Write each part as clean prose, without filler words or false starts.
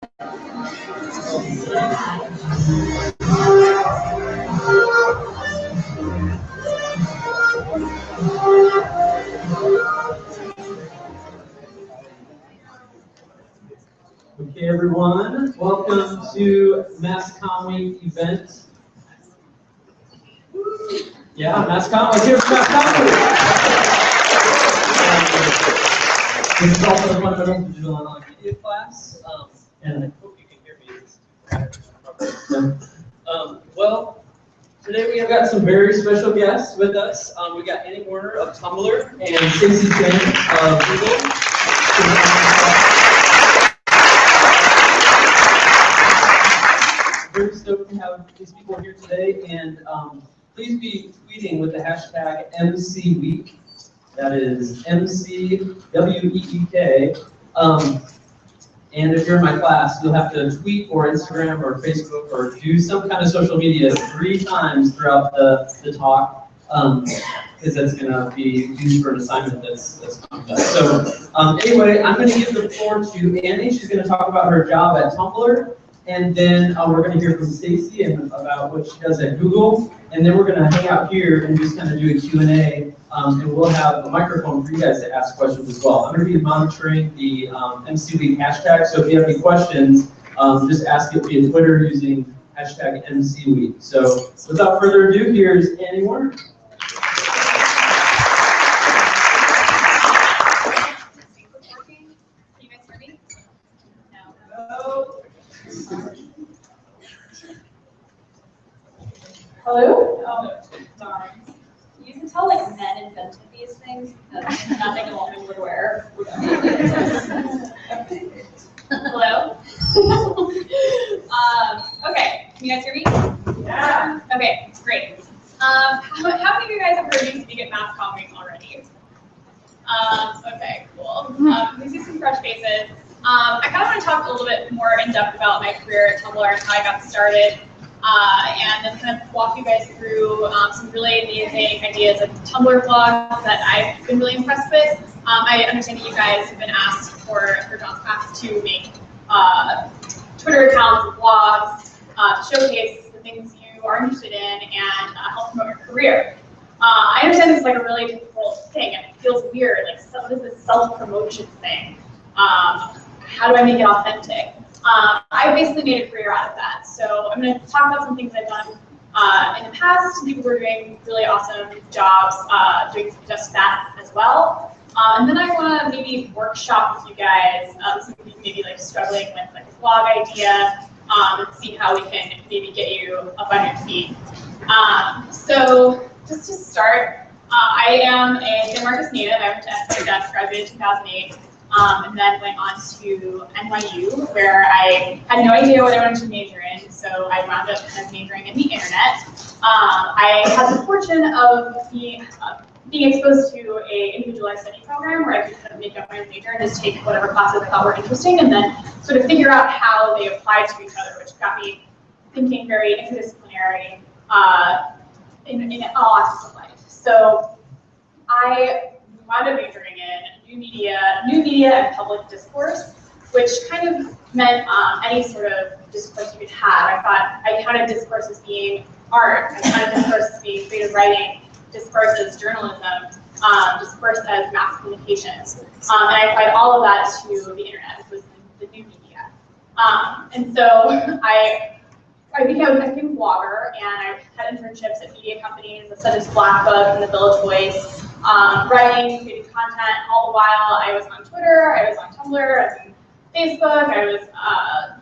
Okay, everyone, welcome to Mass Comm Week event. Yeah, Mass Comm Week, here for Mass Comm Week. This is also the Fundamental Digital Online Media class, and I hope you can hear me. Well, today we have got some very special guests with us. We got Annie Warner of Tumblr and Stacey Chen of Google. Very stoked to have these people here today, and please be tweeting with the hashtag MCWeek. That is MCWEEK. And if you're in my class, you'll have to tweet or Instagram or Facebook or do some kind of social media 3 times throughout the talk, because that's going to be used for an assignment that's coming up. So anyway, I'm going to give the floor to Annie. She's going to talk about her job at Tumblr. And then we're going to hear from Stacey and about what she does at Google. And then we're going to hang out here and just kind of do a Q&A. And we'll have a microphone for you guys to ask questions as well. I'm going to be monitoring the MCWeek hashtag. So if you have any questions, just ask it via Twitter using hashtag MCWeek. So without further ado, here's Annie Warner. Hello? Oh, darn. You can tell like men invented these things because nothing a woman would wear. Hello? Okay, can you guys hear me? Yeah. Okay, great. How many of you guys have heard me speak at Mass Comm Week already? Okay, cool. We see some fresh faces. I kind of want to talk a little bit more in depth about my career at Tumblr and how I got started. And then kind of walk you guys through some really amazing ideas of Tumblr blogs that I've been really impressed with. I understand that you guys have been asked for John's class to make Twitter accounts and blogs to showcase the things you are interested in and help promote your career. I understand this is like a really difficult thing and it feels weird, like what is this self-promotion thing? How do I make it authentic? I basically made a career out of that. So I'm going to talk about some things I've done in the past, some people who are doing really awesome jobs doing just that as well. And then I want to maybe workshop with you guys, some of you maybe like struggling with like a blog idea, and see how we can maybe get you up on your feet. So just to start, I am a San Marcos native. I went to SMU, graduated in 2008. And then went on to NYU, where I had no idea what I wanted to major in, so I wound up kind of majoring in the internet. I had the fortune of being exposed to an individualized study program where I could kind of make up my own major and just take whatever classes I thought were interesting, and then sort of figure out how they applied to each other, which got me thinking very interdisciplinary in all aspects of life. So I wound up majoring in new media and public discourse, which kind of meant any sort of discourse you could have. I counted discourse as being art, I counted discourse as being creative writing, discourse as journalism, discourse as mass communications. And I applied all of that to the internet, which was the new media. And so I became a blogger, and I had internships at media companies such as Black Book and the Village Voice, writing, creating content. All the while, I was on Twitter, I was on Tumblr, I was on Facebook, I was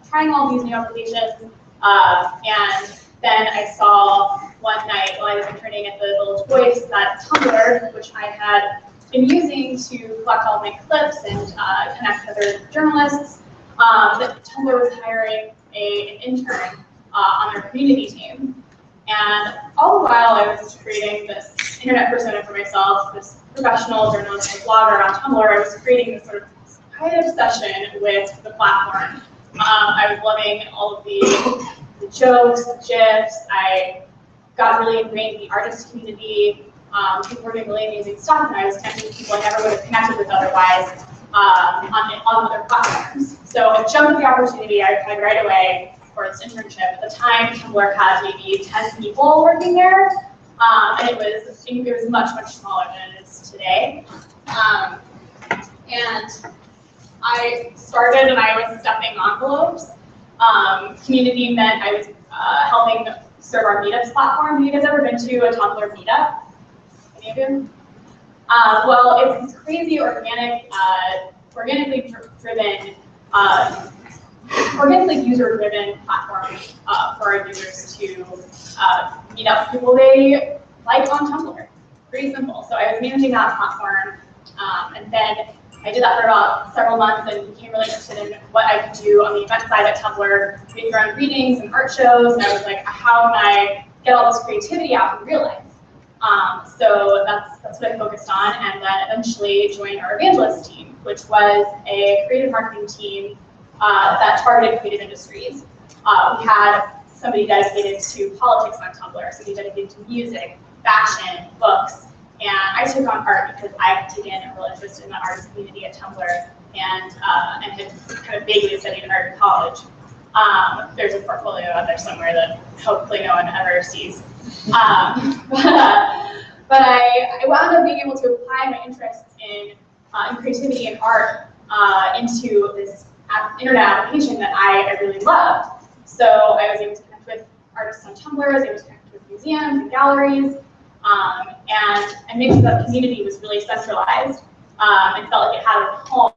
trying all these new applications, and then I saw one night while I was interning at the Village Voice that Tumblr, which I had been using to collect all of my clips and connect with other journalists, that Tumblr was hiring an intern on their community team. And all the while I was creating this internet persona for myself, this professional journalist and blogger on Tumblr, I was creating this sort of kind of obsession with the platform. I was loving all of the jokes, the GIFs. I got really ingrained in the artist community. People were doing really amazing stuff, and I was connecting with people I never would have connected with otherwise on other platforms. So I jumped at the opportunity. I applied right away for this internship. At the time, Tumblr had maybe 10 people working there, and it was much, much smaller than it is today. And I started and I was stuffing envelopes. Community meant I was helping serve our meetups platform. Have you guys ever been to a Tumblr meetup? Any of you? Well, it's this crazy organically user-driven platform for our users to meet up with people they like on Tumblr. Pretty simple. So I was managing that platform, and then I did that for about several months and became really interested in what I could do on the event side at Tumblr, creating around readings and art shows, and I was like, how can I get all this creativity out in real life? So that's what I focused on, and then eventually joined our evangelist team, which was a creative marketing team that targeted creative industries. We had somebody dedicated to politics on Tumblr, somebody dedicated to music, fashion, books, and I took on art because I had taken a real interest in the artist community at Tumblr and had kind of vaguely studied art in college. There's a portfolio out there somewhere that hopefully no one ever sees. But I wound up being able to apply my interests in creativity and art into this internet application that I really loved. So I was able to connect with artists on Tumblr, I was able to connect with museums and galleries, and make sure that the community was really centralized and felt like it had a home.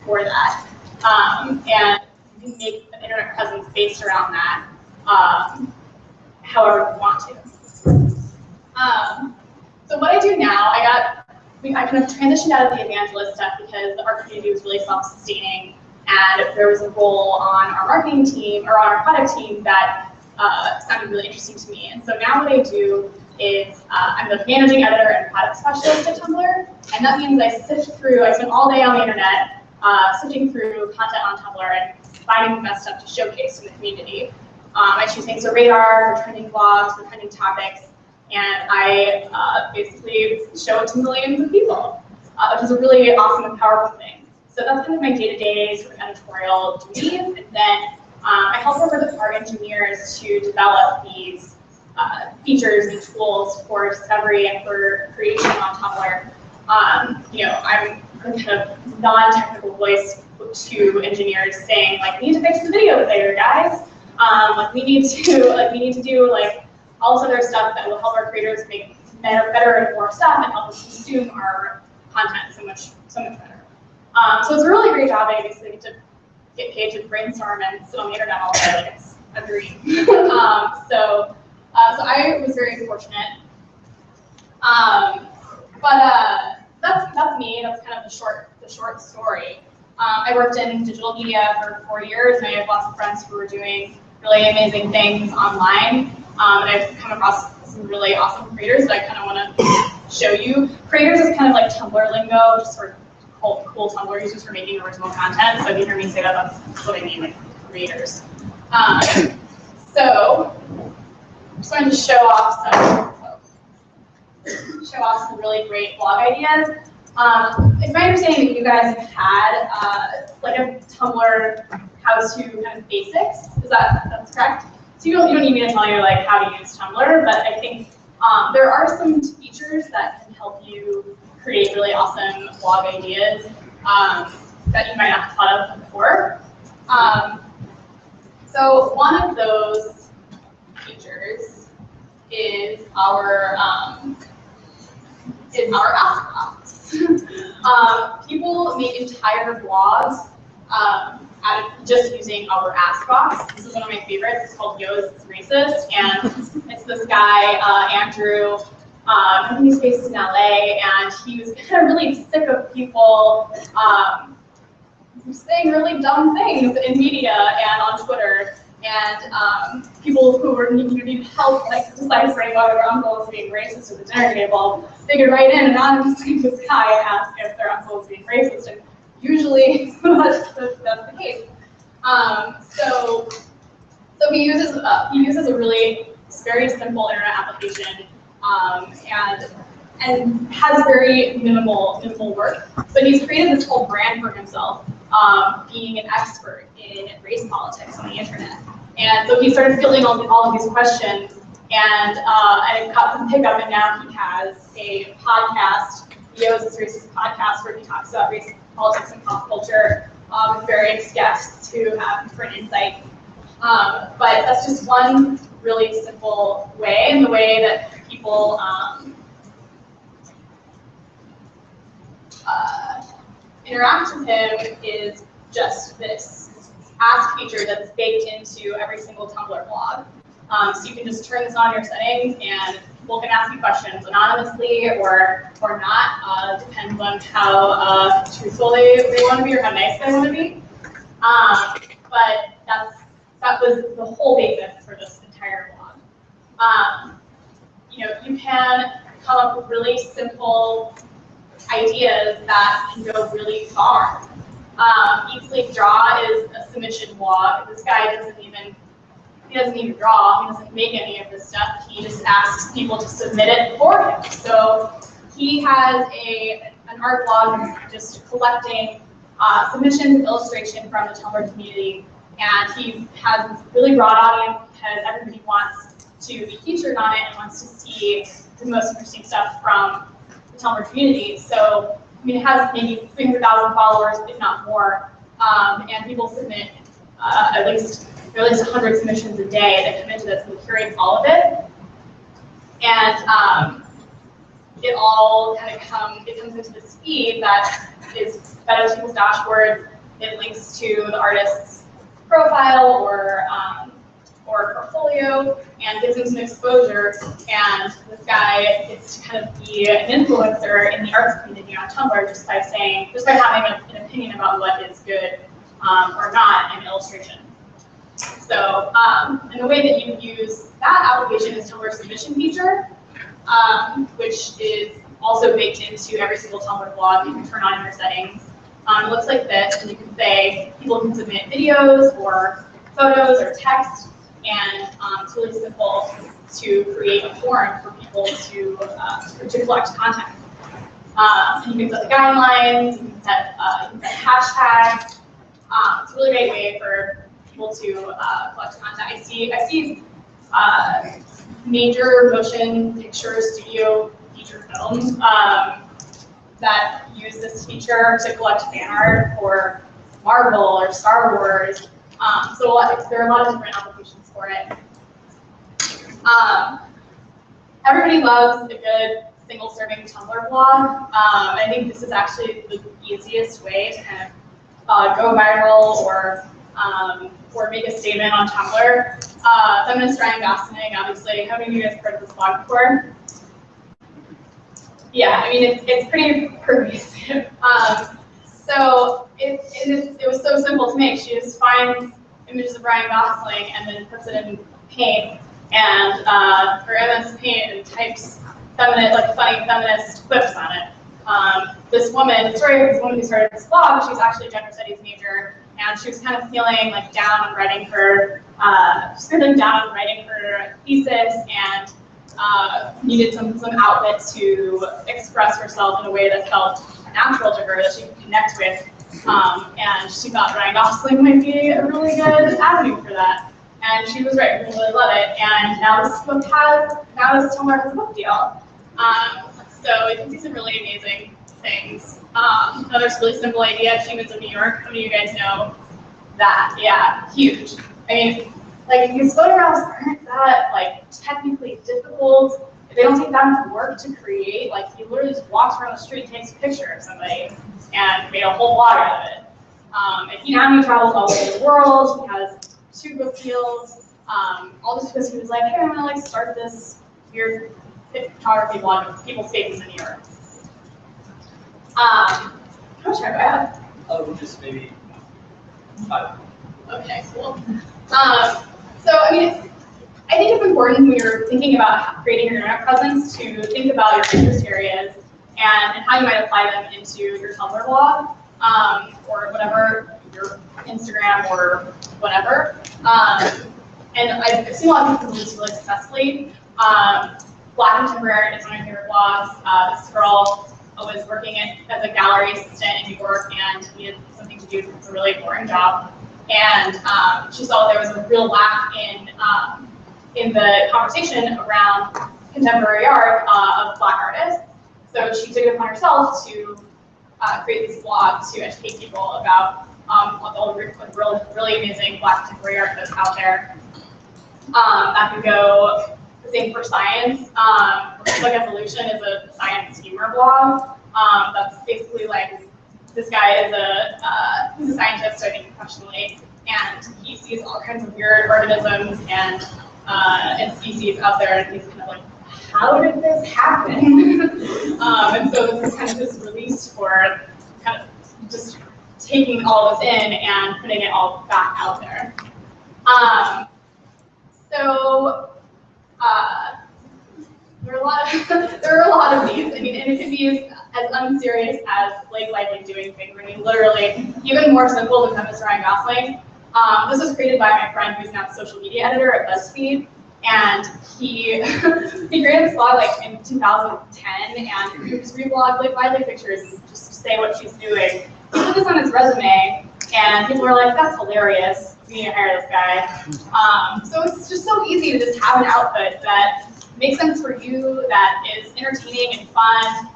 For that, and you can make an internet presence based around that, however you want to. So what I do now, I kind of transitioned out of the evangelist stuff because the art community was really self-sustaining, and there was a role on our marketing team or on our product team that sounded really interesting to me. And so now what I do is I'm the managing editor and product specialist at Tumblr, and that means I spend all day on the internet sifting through content on Tumblr and finding the best stuff to showcase to the community. I choose things for radar, for trending blogs, for trending topics, and I basically show it to millions of people, which is a really awesome and powerful thing. So that's kind of my day-to-day sort of editorial duties, and then I help work with our engineers to develop these features and tools for discovery and for creation on Tumblr. I'm a kind of non-technical voice to engineers saying, like, we need to fix the video player, guys. We need to do like all this other stuff that will help our creators make better and more stuff and help us consume our content so much better. So it's a really great job. I basically get paid to brainstorm and sit on the internet all day, like it's a dream. So I was very fortunate. That's me. That's kind of the short story. I worked in digital media for 4 years, and I have lots of friends who are doing really amazing things online. And I've come across some really awesome creators that I kind of want to show you. Creators is kind of like Tumblr lingo, just sort of cool Tumblr users for making original content. So if you hear me say that, that's what I mean, like creators. So I'm just going to show off some really great blog ideas. It's my understanding that you guys have had like a Tumblr how-to kind of basics. That's correct? So you don't need me to tell you like how to use Tumblr, but I think there are some features that can help you create really awesome blog ideas that you might not have thought of before. So one of those features is our Ask Box. People make entire blogs just using our Ask Box. This is one of my favorites. It's called Yo's Racist, and it's this guy, Andrew. I think he's based in LA, and he was kind of really sick of people saying really dumb things in media and on Twitter, and people who were needing help, like deciphering whether their uncle was being racist at the dinner table, they could write in anonymously to this guy and ask if their uncle was being racist, and usually that's the case. So he uses a really very simple internet application, and has very minimal work, but he's created this whole brand for himself, being an expert in race politics on the internet. And so he started fielding all of these questions, and it got some pickup, and now he has a podcast, Yo's Racist podcast, where he talks about race politics and pop culture with various guests who have different insight. But that's just one really simple way, and the way that people interact with him is just this ask feature that's baked into every single Tumblr blog. So you can just turn this on your settings, and people can ask you questions anonymously or not. Depends on how truthful they want to be or how nice they want to be. But that was the whole basis for this entire blog. You can come up with really simple ideas that can go really far. Eat, Sleep, Draw is a submission blog. This guy doesn't even draw. He doesn't make any of this stuff. He just asks people to submit it for him. So he has an art blog just collecting submissions and illustration from the Tumblr community, and he has this really broad audience because everybody wants to be featured on it and wants to see the most interesting stuff from the Tumblr community. So it has maybe 300,000 followers, if not more, and people submit at least 100 submissions a day that come into this, and curates all of it. And it all kind of comes into this feed that is fed into people's dashboards. It links to the artist's profile or portfolio, and gives them some exposure. And this guy gets to kind of be an influencer in the arts community on Tumblr just by having an opinion about what is good or not in illustration. So, and the way that you use that application is Tumblr submission feature, which is also baked into every single Tumblr blog. You can turn on your settings. It looks like this, and you can say people can submit videos or photos or text, and it's really simple to create a forum for people to collect content. And you can set the guidelines, you can set hashtags. It's a really great way for people to collect content. I see major motion picture studio feature films that use this feature to collect fan art for Marvel or Star Wars. So there are a lot of different applications for it. Everybody loves a good single-serving Tumblr blog. I think this is actually the easiest way to kind of go viral or make a statement on Tumblr. Feminist Ryan Gosling, obviously. How many of you guys heard of this blog before? Yeah, I mean, it's pretty pervasive. So it was so simple to make. She just finds images of Ryan Gosling and then puts it in Paint and or MS Paint and types funny feminist quips on it. This woman, the story of this woman who started this blog, she's actually a gender studies major, and she was kind of feeling like down on writing her thesis, and needed some outlet to express herself in a way that felt natural to her, that she could connect with. And she thought Ryan Gosling might be a really good avenue for that. And she was right, we really love it. And now this Tumblr has a book deal. So you can see some really amazing things. Another really simple idea, Humans of New York. How many of you guys know that? Yeah, huge. I mean, Like these photographs aren't that like technically difficult. They don't take that much work to create. Like he literally just walks around the street, takes a picture of somebody, and made a whole blog out of it. And he travels all over the world. He has 2 book deals. All just because he was like, hey, I'm gonna like start this weird photography blog of people's faces in New York. How much time do I have? Oh, just maybe 5. Okay, cool. So I mean, I think it's important when you're thinking about creating your internet presence to think about your interest areas and how you might apply them into your Tumblr blog or whatever, your Instagram or whatever. And I've seen a lot of people do this really successfully. Black and Contemporary is one of my favorite blogs. This girl was working as a gallery assistant in New York, and needed something to do. It's a really boring job. And she saw there was a real lack in the conversation around contemporary art of Black artists. So she took it upon herself to create this blog to educate people about all the really amazing Black contemporary art that's out there. That can go the same for science. Like Evolution is a science humor blog. That's basically like, this guy is he's a scientist, I think professionally, and he sees all kinds of weird organisms and species out there, and he's kind of like, how did this happen? And so this is kind of this release for kind of just taking all this in and putting it all back out there. There are a lot of these. I mean, and it could be as unserious as Blake Lively doing things. I mean, literally, even more simple than Feminist Ryan Gosling. This was created by my friend who's now the social media editor at BuzzFeed, and he created this blog like in 2010, and he just reblogged Blake Lively pictures and just say what she's doing. He put this on his resume, and people were like, "That's hilarious. We need to hire this guy." So it's just so easy to just have an output that makes sense for you, that is entertaining and fun,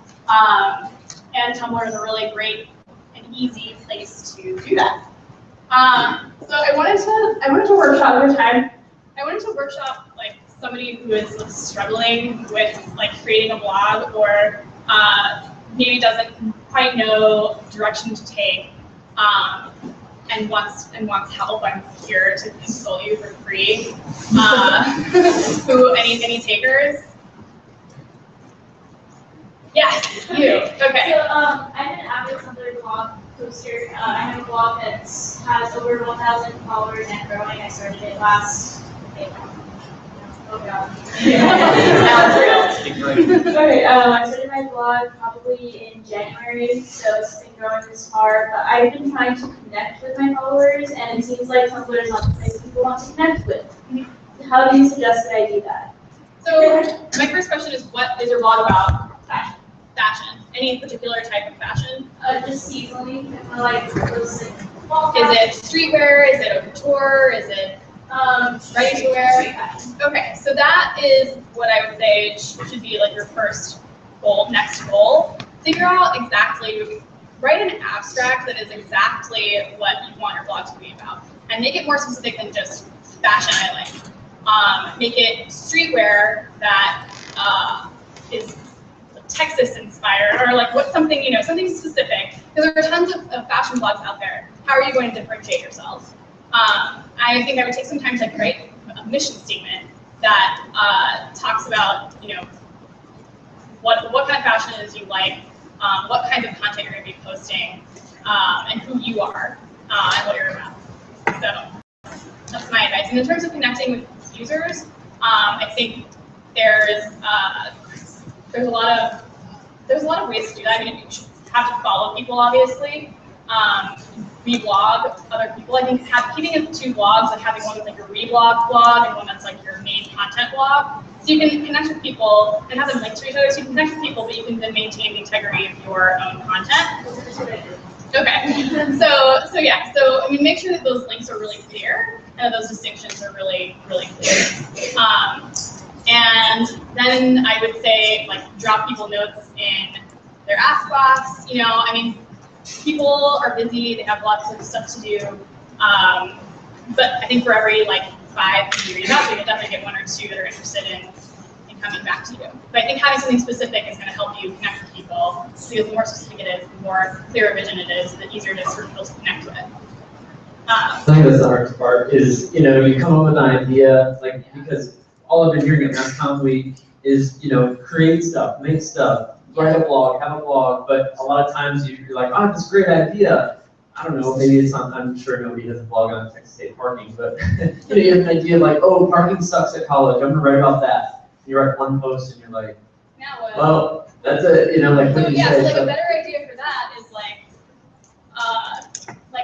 and Tumblr is a really great and easy place to do that. So I wanted to workshop over time. I wanted to workshop like somebody who is like, struggling with like creating a blog, or maybe doesn't quite know direction to take, and wants help. I'm here to consult you for free. Any takers? Yes, you. Okay. So I'm an avid Tumblr blog poster. I have a blog that has over 1,000 followers and growing. I started it last. Oh god. Now it's real. Okay. I started my blog probably in January, so it's been growing this far. But I've been trying to connect with my followers, and it seems like Tumblr is not the place people want to connect with. How do you suggest that I do that? So my first question is, what is your blog about? Fashion. Any particular type of fashion? Just seasonally. I like those like Is it streetwear? Is it a couture? Is it ready to wear? Okay, so that is what I would say should be like your first goal, next goal. Figure out exactly, write an abstract that is exactly what you want your blog to be about, and make it more specific than just fashion I like. Make it streetwear that is Texas inspired, or like something specific, because there are tons of fashion blogs out there. How are you going to differentiate yourself? I think I would take some time to write a mission statement that talks about, what kind of fashion it is you like, what kinds of content you're going to be posting, and who you are, and what you're about. So that's my advice. And in terms of connecting with users, I think there's a lot of ways to do that. I mean, you have to follow people, obviously. Reblog other people. I think keeping it 2 blogs, like having one that's like your reblog blog and one that's like your main content blog, so you can connect with people and have them link to each other. So you can connect with people, but you can then maintain the integrity of your own content. Okay. So yeah. So I mean, make sure that those links are really clear and that those distinctions are really, really clear. And then I would say, like, drop people notes in their ask box. I mean, people are busy, they have lots of stuff to do. But I think for every, like, 5 that you read about, so you'll definitely get 1 or 2 that are interested in coming back to you. But I think having something specific is going to help you connect with people, because the more specific it is, the more clear vision it is, the easier it is for people to connect with. I think that's the hardest part is, you know, you come up with an idea, like, because all I've been hearing at MassComm Week is, you know, create stuff, make stuff, write a blog, have a blog, but a lot of times you're like, oh, this great idea. I don't know, maybe it's not, I'm sure nobody has a blog on Texas State parking, but you know, you have an idea like, oh, parking sucks at college, I'm gonna write about that. You write one post and you're like, now what? well, that's it, you know, like what So you yeah, say. so like So a better idea for that is like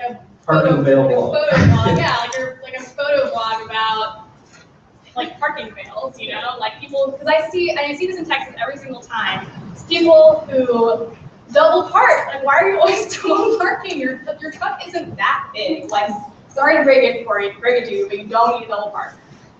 a parking fail like a blog. photo blog, yeah, like a photo blog about like parking fails, you know, like people, because I see this in Texas every single time. It's people who double park. Like, why are you always double parking? Your truck isn't that big. Like, sorry to break it to you, but you don't need to double park.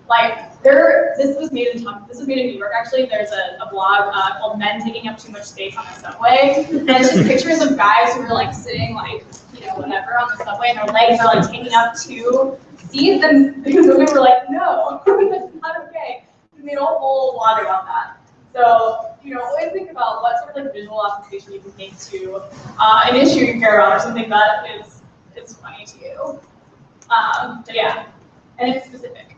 Like, this was made in New York, actually. There's a blog called Men Taking Up Too Much Space on the Subway. And it's just pictures of guys who are like sitting like, you know, whatever on the subway, and their legs are like taking up 2 seats, and the women were like, no, that's not okay. We made a whole blog about that. So, you know, always think about what sort of like visual application you can make to an issue you care about or something that is funny to you. Yeah, and it's specific.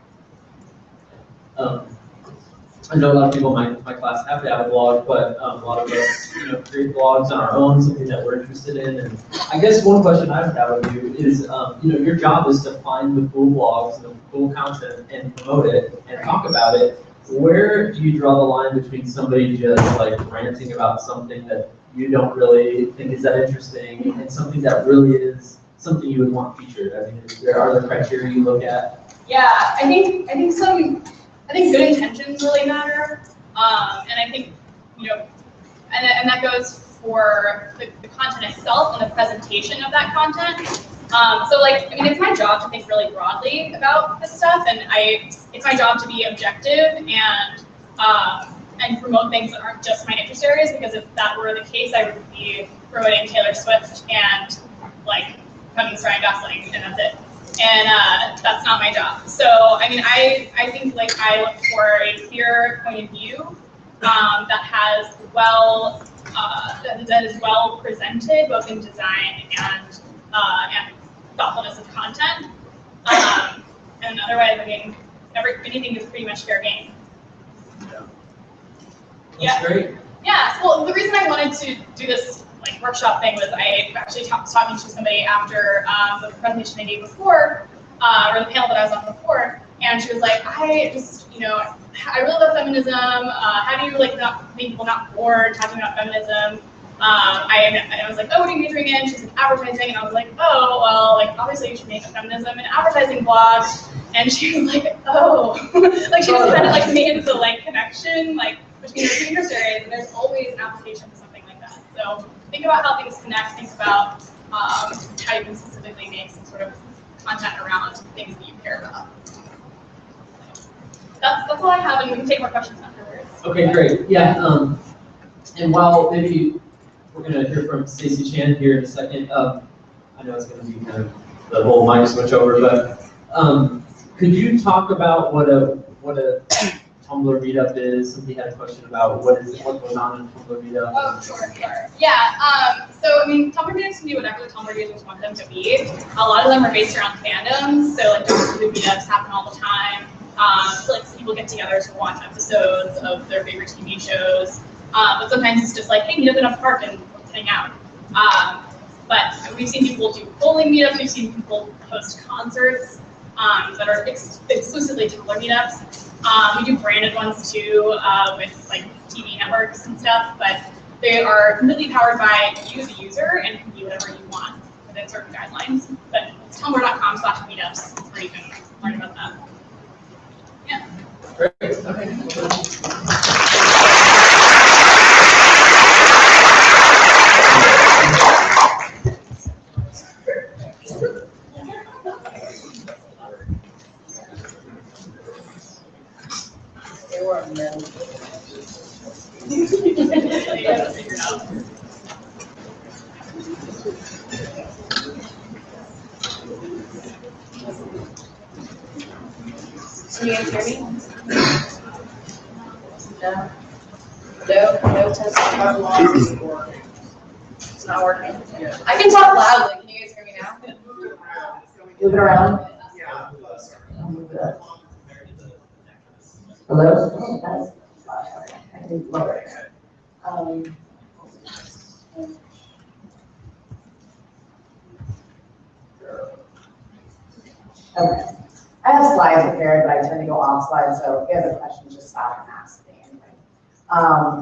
I know a lot of people in my class have to have a blog, but a lot of us, you know, create blogs on our own, something that we're interested in. And I guess one question I would have of you is, you know, your job is to find the cool blogs, the cool content, and promote it and talk about it. Where do you draw the line between somebody just like ranting about something that you don't really think is that interesting and something that really is something you would want featured? I mean, there are the criteria you look at. Yeah, I think good intentions really matter, and I think, you know, and that goes for the content itself and the presentation of that content. So like, I mean, it's my job to think really broadly about this stuff, and it's my job to be objective and promote things that aren't just my interest areas, because if that were the case, I would be promoting Taylor Swift and like Ryan Gosling, and that's it. And that's not my job. So, I mean, I think like I look for a clear point of view that has that is well presented, both in design and thoughtfulness of content. And otherwise, I mean, anything is pretty much fair game. That's great. Yeah. Well, the reason I wanted to do this like workshop thing was I actually was talking to somebody after the presentation I gave before, or the panel that I was on before, and she was like, I just, you know, I really love feminism. How do you like not make people not bored talking about feminism? I was like, oh, what are you majoring in? She's like, advertising, and I was like, oh, well, like obviously you should make a feminism and advertising blog. And she was like, oh, like she just kind of like made the like connection like between her two interest areas, and there's always an application for something like that. So think about how things connect. Think about how you can specifically make some sort of content around things that you care about. That's all I have, and we can take more questions afterwards. Okay, great. Yeah. And while maybe we're going to hear from Stacey Chan here in a second, I know it's going to be kind of the whole mic switch over, but could you talk about what a Tumblr meetup is? Somebody had a question about what goes on in Tumblr meetup. Oh, sure. Yeah. So I mean, Tumblr meetups can be whatever the Tumblr users want them to be. A lot of them are based around fandoms. So like Doctor Who meetups happen all the time. So like people get together to watch episodes of their favorite TV shows. But sometimes it's just like, hey, meet up in a park and let's hang out. But we've seen people do bowling meetups. We've seen people host concerts that are exclusively Tumblr meetups. We do branded ones too with like TV networks and stuff, but they are completely powered by you, the user, and can be whatever you want within certain guidelines. But it's tumblr.com/meetups where you can learn about that. Yeah. Great. Okay. hear me? No. No testing. It's not working. I can talk loudly. Can you guys hear me now? Move it around. Hello? Oh, that's, I can lower it. Okay. I have slides prepared, but I tend to go off slides, so if you have a question, just stop and ask me anyway.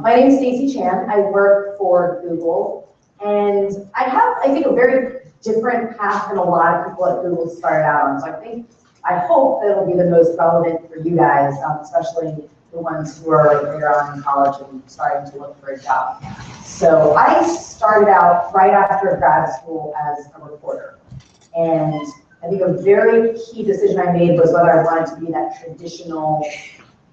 My name is Stacey Chan. I work for Google, and I have, I think, a very different path than a lot of people at Google started out on. So I hope that it'll be the most relevant for you guys, especially the ones who are later on in college and starting to look for a job. So I started out right after grad school as a reporter. And I think a very key decision I made was whether I wanted to be that traditional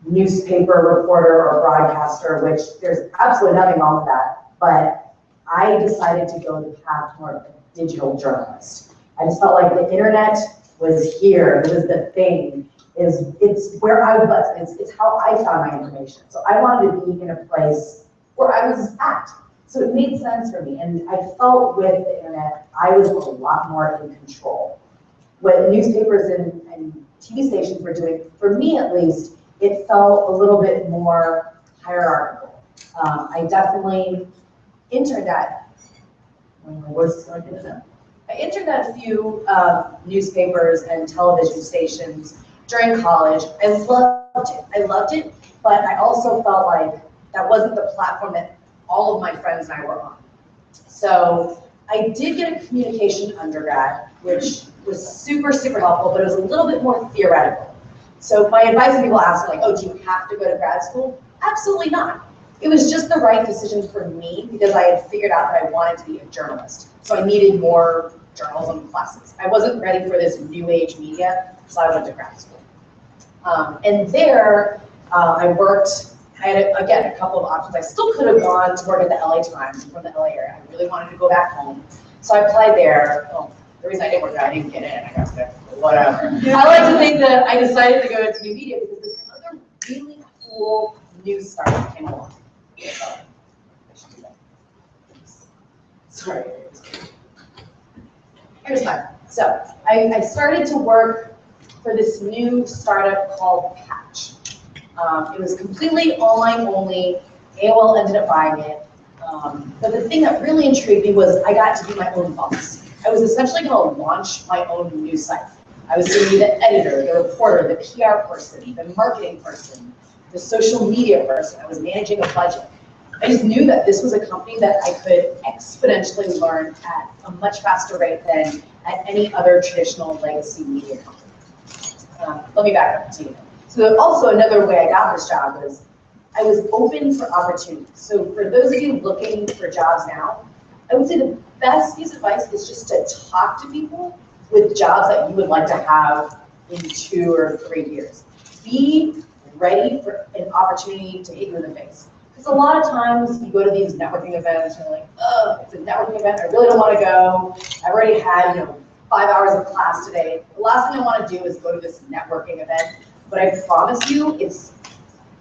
newspaper reporter or broadcaster, which there's absolutely nothing wrong with that. But I decided to go the path more of a digital journalist. I just felt like the internet was here. It was the thing. It's where I was. It's how I found my information. So I wanted to be in a place where I was at. So it made sense for me. And I felt with the internet, I was a lot more in control. What newspapers and TV stations were doing, for me at least, it felt a little bit more hierarchical. I definitely interned at, I interned at a few newspapers and television stations during college. I loved it, but I also felt like that wasn't the platform that all of my friends and I were on. So I did get a communication undergrad, which was super, super helpful, but it was a little bit more theoretical. So my advice when people ask me, like, oh, do you have to go to grad school? Absolutely not. It was just the right decision for me because I had figured out that I wanted to be a journalist. So I needed more journalism classes. I wasn't ready for this new age media, so I went to grad school. And there, I worked, I had, again, a couple of options. I still could have gone to work at the LA Times from the LA area. I really wanted to go back home. So I applied there. Well, the reason I didn't work there, I didn't get in. I got sick, whatever. I like to think that I decided to go to new media because this other really cool news startup came along. Sorry. Here's mine. So I started to work for this new startup called Patch. It was completely online only. AOL ended up buying it. But the thing that really intrigued me was I got to be my own boss. I was essentially going to launch my own news site. I was going to be the editor, the reporter, the PR person, the marketing person, the social media person. I was managing a budget. I just knew that this was a company that I could exponentially learn at a much faster rate than at any other traditional legacy media company. Let me back up to you. So also another way I got this job was I was open for opportunities. So for those of you looking for jobs now, I would say the best piece of advice is just to talk to people with jobs that you would like to have in 2 or 3 years. Be ready for an opportunity to hit you in the face. Because a lot of times you go to these networking events and you're like, oh, it's a networking event, I really don't want to go. I've already had 5 hours of class today. The last thing I want to do is go to this networking event. But I promise you, first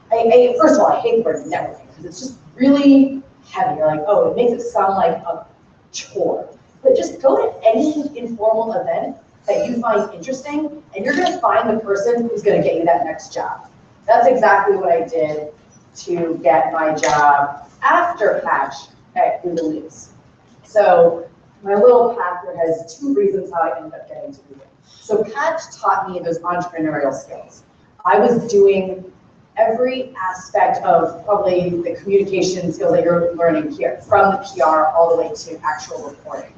of all, I hate the word networking because it's just really heavy. You're like, oh, it makes it sound like a chore. But just go to any informal event that you find interesting, and you're going to find the person who's going to get you that next job. That's exactly what I did to get my job after Patch at Google News. So my little path here has 2 reasons how I ended up getting to Google. So Patch taught me those entrepreneurial skills. I was doing every aspect of probably the communication skills that you're learning here, from the PR all the way to actual reporting.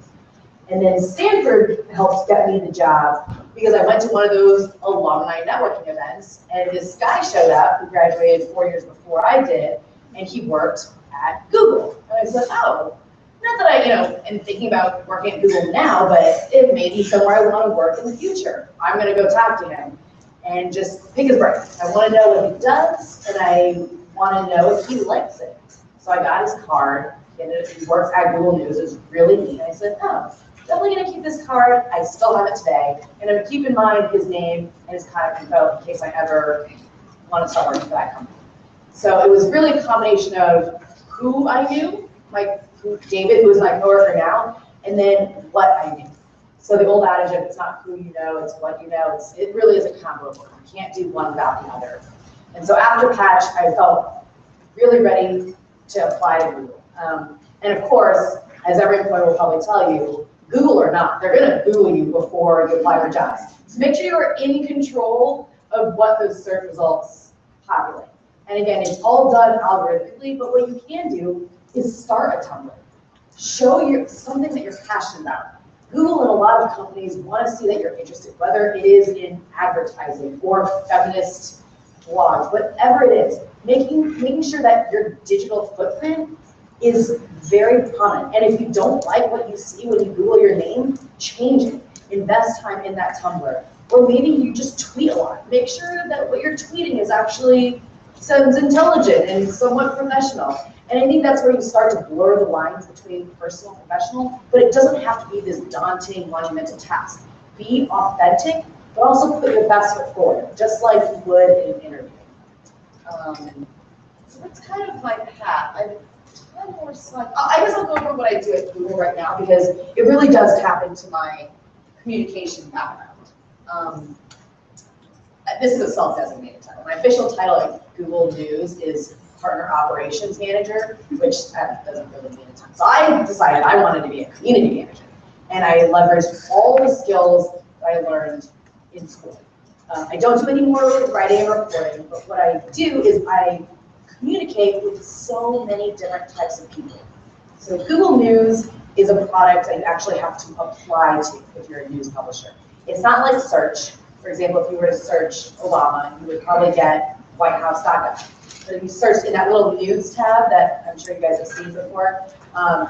And then Stanford helped get me the job because I went to one of those alumni networking events, and this guy showed up who graduated 4 years before I did, and he worked at Google. And I said, oh, not that I, am thinking about working at Google now, but it may be somewhere I want to work in the future. I'm going to go talk to him and just pick his brain. I want to know what he does, and I want to know if he likes it. So I got his card, and he works at Google News. It's really neat. I said, oh, definitely gonna keep this card. I still have it today. And I'm gonna keep in mind his name and his contact info in case I ever want to start working for that company. So it was really a combination of who I knew, David, who is my coworker now, and then what I knew. So the old adage of it's not who you know, it's what you know, it really is a combo of work. You can't do one without the other. And so after Patch, I felt really ready to apply to Google. And of course, as every employer will probably tell you, Google or not, they're gonna Google you before you apply for jobs. So make sure you're in control of what those search results populate. And again, it's all done algorithmically, but what you can do is start a Tumblr. Show something that you're passionate about. Google and a lot of companies want to see that you're interested, whether it is in advertising or feminist blogs, whatever it is, making sure that your digital footprint is very prominent. And if you don't like what you see when you Google your name, change it. Invest time in that Tumblr. Or maybe you just tweet a lot. Make sure that what you're tweeting is actually sounds intelligent and somewhat professional. And I think that's where you start to blur the lines between personal and professional, but it doesn't have to be this daunting, monumental task. Be authentic, but also put your best foot forward, just like you would in an interview. So that's kind of my path. I have more slides. I guess I'll go over what I do at Google right now because it really does tap into my communication background. This is a self-designated title. My official title at Google News is Partner Operations Manager, which doesn't really mean a ton. So I decided I wanted to be a community manager, and I leveraged all the skills that I learned in school. I don't do any more writing and reporting, but what I do is I communicate with so many different types of people. So Google News is a product that you actually have to apply to if you're a news publisher. It's not like search. For example, if you were to search Obama, you would probably get whitehouse.gov. But if you search in that little news tab that I'm sure you guys have seen before,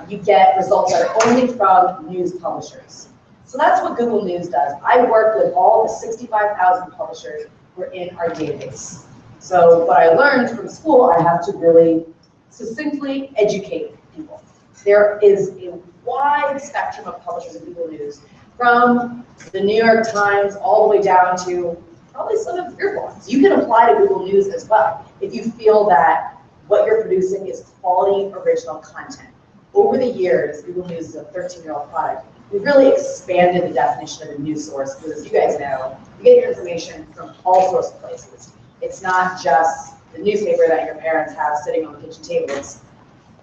you get results that are only from news publishers. So that's what Google News does. I work with all the 65,000 publishers who are in our database. So what I learned from school, I have to really succinctly educate people. There is a wide spectrum of publishers in Google News, from the New York Times all the way down to probably some of your blogs. You can apply to Google News as well if you feel that what you're producing is quality original content. Over the years, Google News is a 13-year-old product. We've really expanded the definition of a news source because, as you guys know, you get your information from all sorts of places. It's not just the newspaper that your parents have sitting on the kitchen table. It's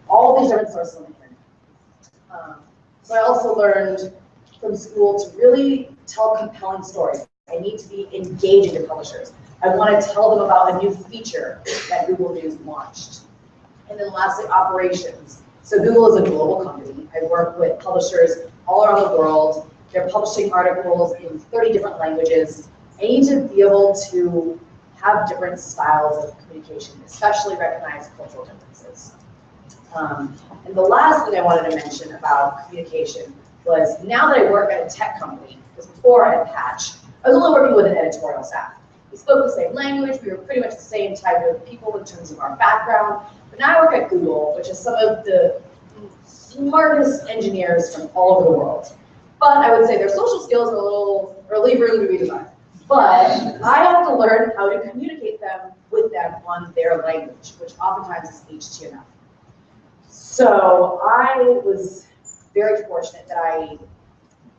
all these different sources on the internet. So I also learned from school to really tell compelling stories. I need to be engaging to publishers. I want to tell them about a new feature that Google News launched. And then lastly, operations. So Google is a global company. I work with publishers all around the world. They're publishing articles in 30 different languages. I need to be able to have different styles of communication, especially recognize cultural differences. And the last thing I wanted to mention about communication was now that I work at a tech company, because before I had Patch, I was only working with an editorial staff. We spoke the same language, we were pretty much the same type of people in terms of our background, but now I work at Google, which is some of the smartest engineers from all over the world. But I would say their social skills are leave room to be desired. But I have to learn how to communicate with them on their language, which oftentimes is HTML. So I was very fortunate that I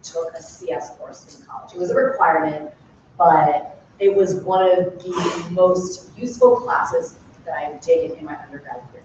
took a CS course in college. It was a requirement, but it was one of the most useful classes that I've taken in my undergrad career.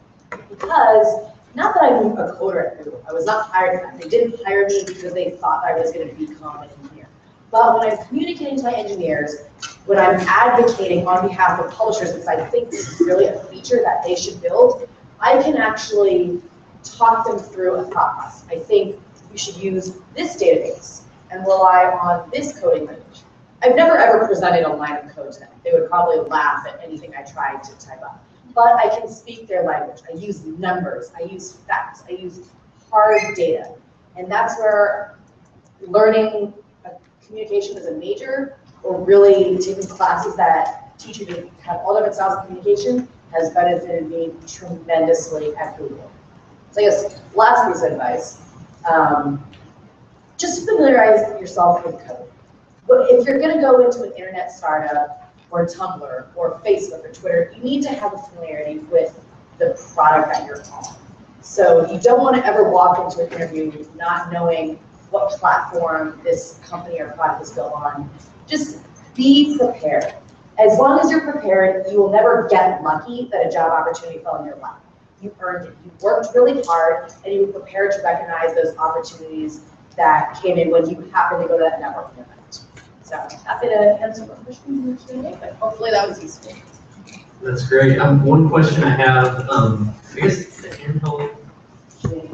Because, not that I'm a coder at Google, I was not hired for that. They didn't hire me because they thought I was going to become an engineer. But when I'm communicating to my engineers, when I'm advocating on behalf of publishers, because I think this is really a feature that they should build, I can actually talk them through a thought process. I think you should use this database and rely on this coding language. I've never ever presented a line of code to them. They would probably laugh at anything I tried to type up. But I can speak their language. I use numbers, I use facts, I use hard data. And that's where learning communication as a major, or really taking classes that teach you to have all different styles of communication, has benefited me tremendously at Google. So I guess last piece of advice, just familiarize yourself with code. But if you're gonna go into an internet startup or Tumblr or Facebook or Twitter, you need to have a familiarity with the product that you're on. So you don't want to ever walk into an interview not knowing what platform this company or product is built on. Just be prepared. As long as you're prepared, you will never get lucky that a job opportunity fell in your lap. You earned it. You worked really hard, and you were prepared to recognize those opportunities that came in when you happened to go to that networking event. So happy to answer what questions you may, but hopefully that was useful. That's great. One question I have, I guess the handheld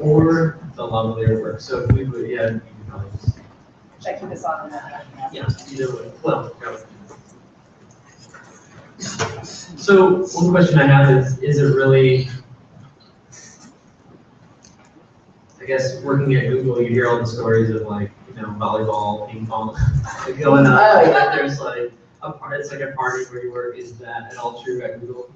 or the lavalier work. So if we would, yeah, you could probably just. Should I keep this on? Yeah, either way. Well, go. So one question I have is it really, I guess working at Google, you hear all the stories of like, volleyball, ping pong going on. Oh, yeah. There's like it's like a party where you work. Is that at all true at Google?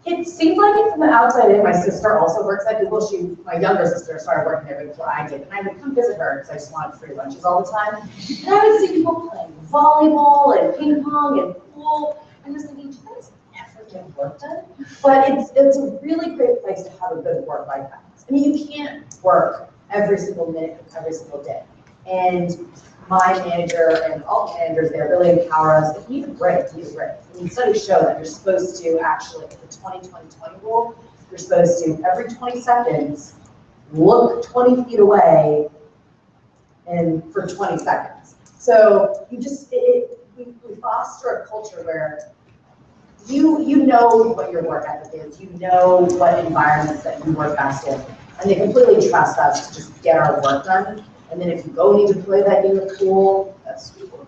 It seems like it from the outside in. My sister also works at Google. My younger sister started working there before I did. And I would come visit her because I just wanted free lunches all the time. And I would see people playing volleyball and ping pong and pool. I was thinking, do you guys ever get work done? But it's a really great place to have a good work-life balance. I mean, you can't work every single minute of every single day. And my manager and all managers there really empower us. If you need a break, you need a break. I mean, studies show that you're supposed to actually, the 20-20-20 rule, you're supposed to, every 20 seconds, look 20 feet away and for 20 seconds. So you just, we foster a culture where you know what your work ethic is, you know what environments that you work best in, and they completely trust us to just get our work done. And then if you go need to play that game of pool, that's really fun.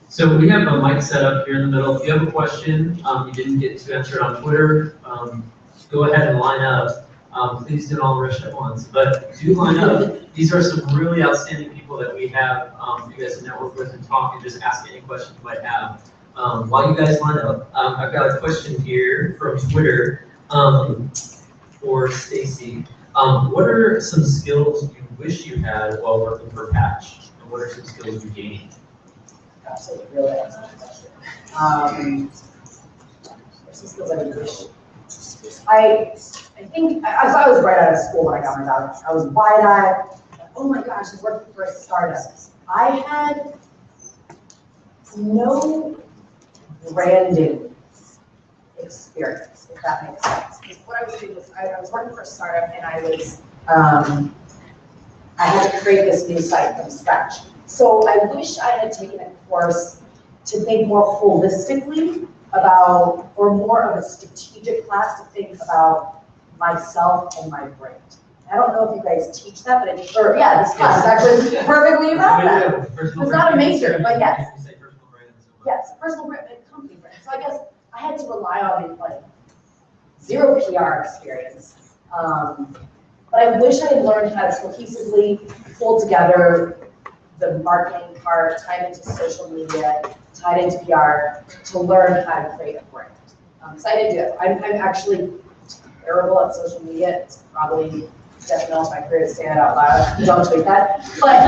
So we have a mic set up here in the middle. If you have a question, you didn't get to answer it on Twitter, go ahead and line up. Please don't all rush at once, but do line up. These are some really outstanding people that we have you guys to network with and talk and just ask any questions you might have. While you guys line up, I've got a question here from Twitter for Stacy. What are some skills you wish you had while working for Patch? And what are some skills you gained? Absolutely, really excellent question. There's some skills I wish. I think, I was right out of school when I got my job. I was wide-eyed. Oh my gosh, I'm working for a startup. I had no branding experience, if that makes sense. Because what I was doing was, I was working for a startup and I was, I had to create this new site from scratch. So I wish I had taken a course to think more holistically about, or more of a strategic class to think about myself and my brand. I don't know if you guys teach that, but this class is actually perfectly about that. It's not a major, but yes. Yes, personal brand and company brand. So I guess I had to rely on like zero PR experience. But I wish I had learned how to cohesively pull together the marketing part, tied into social media, tied into PR, to learn how to create a brand. So I didn't do it. I'm actually terrible at social media. It's probably detrimental to my career to say that out loud. Don't tweet that. But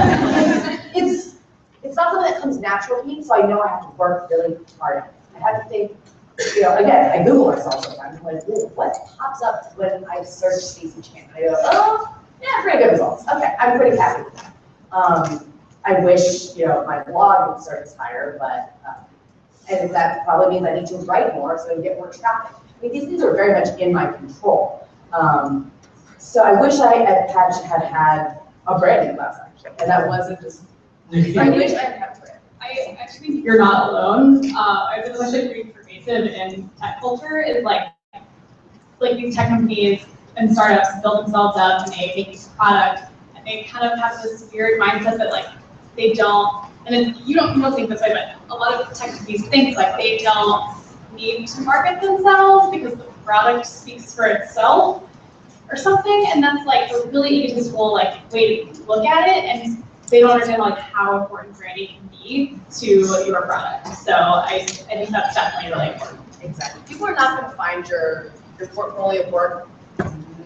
it's not something that comes natural to me, so I know I have to work really hard at it. I have to think, again, I Google myself sometimes. I'm like, ooh, what pops up when I search Stacey Chan? I go, oh, yeah, pretty good results. Okay, I'm pretty happy with that. I wish, my blog would start higher, but, and that probably means I need to write more so I get more traffic. I mean, these things are very much in my control. So I wish I had a branding class, actually, and that wasn't just, I wish I had had brand. I actually think you're not alone. I think what's pretty pervasive in tech culture is like these tech companies and startups build themselves up and they make this product and they kind of have this weird mindset that like they don't, and then you don't think this way, but a lot of tech companies think like they don't need to market themselves because the product speaks for itself or something, and that's like a really egotistical like way to look at it, and they don't understand like how important branding can be to your product. So I think that's definitely really important. Exactly. People are not going to find your portfolio of work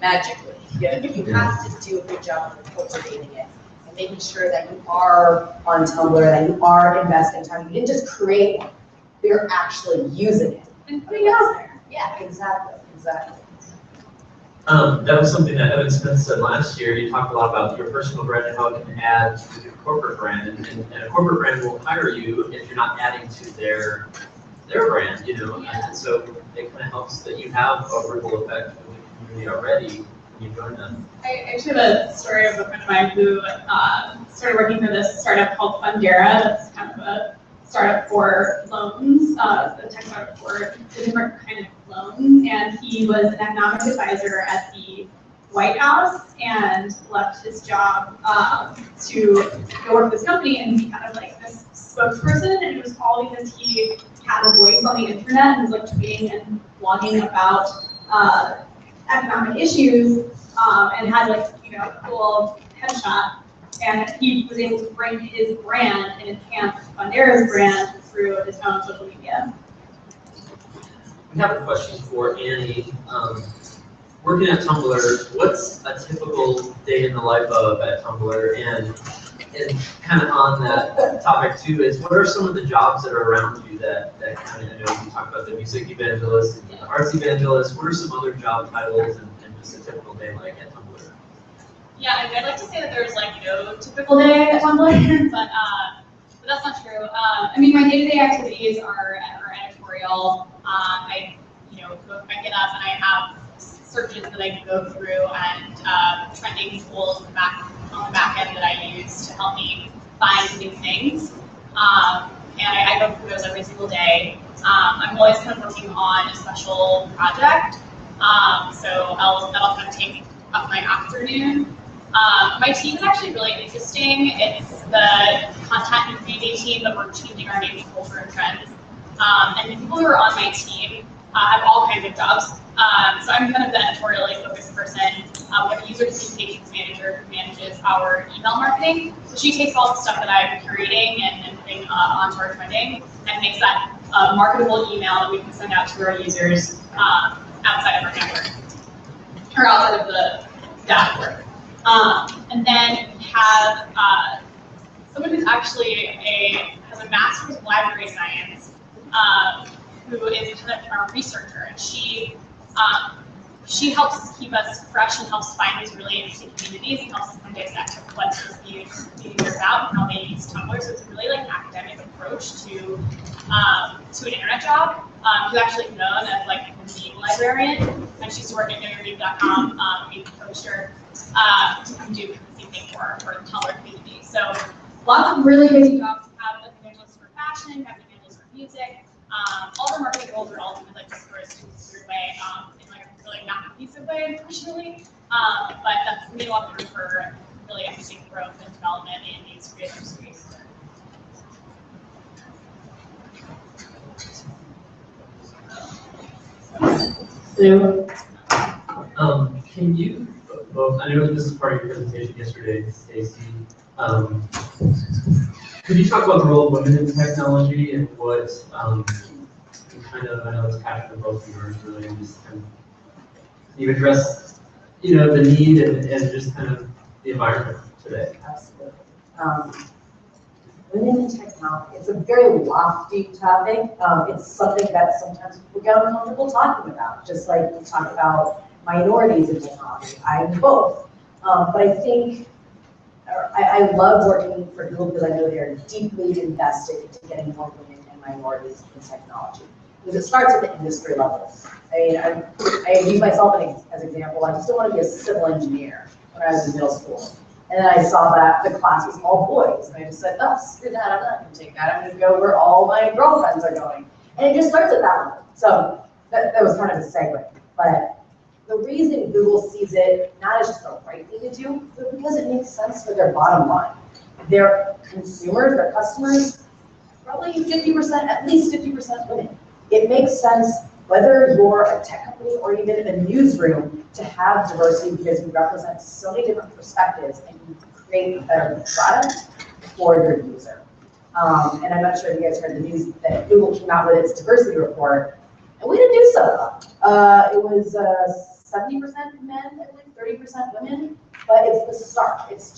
magically. You have to do a good job of cultivating it and making sure that you are on Tumblr, that you are investing time. You didn't just create one, but you're actually using it. And putting it out there. Yeah, exactly. That was something that Evan Smith said last year. You talked a lot about your personal brand and how it can add to your corporate brand, and a corporate brand will hire you if you're not adding to their brand, you know. And so it kind of helps that you have a ripple effect with the community already when you join them. I actually have a story of a friend of mine who started working for this startup called Fundera. That's kind of a startup for loans, a tech startup for the different kind of loans. And he was an economic advisor at the White House and left his job to go work for this company and be kind of like this spokesperson. And it was all because he had a voice on the internet and was like tweeting and blogging about economic issues and had like, you know, a cool headshot. And he was able to bring his brand and enhance Fundera's brand through his own social media. We have a question for Annie. Working at Tumblr, what's a typical day in the life of at Tumblr? And kind of on that topic too is, what are some of the jobs that are around you that kind of, I know you talked about the music evangelist and the arts evangelist. What are some other job titles and just a typical day like at Tumblr? Yeah, I mean, I'd like to say that there's like no typical day at Tumblr, but that's not true. I mean, my day-to-day activities are editorial. I get up and I have searches that I can go through and trending tools on the back end that I use to help me find new things. And I go through those every single day. I'm always kind of working on a special project, so that'll kind of take up my afternoon. My team is actually really interesting. It's the content and community team, but we're changing our name to Culture and Trends. And the people who are on my team have all kinds of jobs. So I'm kind of the editorially focused person. We have a user communications manager who manages our email marketing. So she takes all the stuff that I'm curating and putting onto our trending and makes that a marketable email that we can send out to our users outside of our network, or outside of the dashboard. And then we have someone who's actually has a master's of library science, who is kind of a researcher, and she helps keep us fresh and helps find these really interesting communities and helps us kind of dissect what those communities are about and how they use Tumblr. So it's a really like academic approach to an internet job. She's actually known as like the meme librarian, and she used to work at NoYourMeme.com. We coached her to come do the same thing for the Tumblr community. So lots of really crazy jobs. We have an evangelist for fashion, we have an evangelist for music. All the marketing roles are all like dispersed in this weird way, in like a really not cohesive way, unfortunately. But that's made a lot of room for really interesting growth and development in these creative industries. So, can you both, I know this is part of your presentation yesterday, Stacy. Could you talk about the role of women in technology and what kind of, I know it's passion for both of yours really, and just kind of, you address, you know, the need and just kind of the environment today. Absolutely. Women in technology, it's a very lofty topic. It's something that sometimes people get uncomfortable talking about, just like we talk about minorities in technology. I'm both. But I think, I love working for Google because I know they're deeply invested into getting more women and minorities in technology. Because it starts at the industry level. I mean, I use myself as an example. I used to want to be a civil engineer when I was in middle school. And then I saw that the class was all boys. And I just said, oh, screw that, I'm not going to take that. I'm going to go where all my girlfriends are going. And it just starts at that level. So that was kind of a segue. But the reason Google sees it not as just the right thing to do, but because it makes sense for their bottom line. Their consumers, their customers, probably 50%, at least 50% women. It makes sense whether you're a tech company or even in a newsroom to have diversity because you represent so many different perspectives and you create a better product for your user. And I'm not sure if you guys heard the news that Google came out with its diversity report, and we didn't do so well. It was 70% men, I believe, 30% women, but it's the start. It's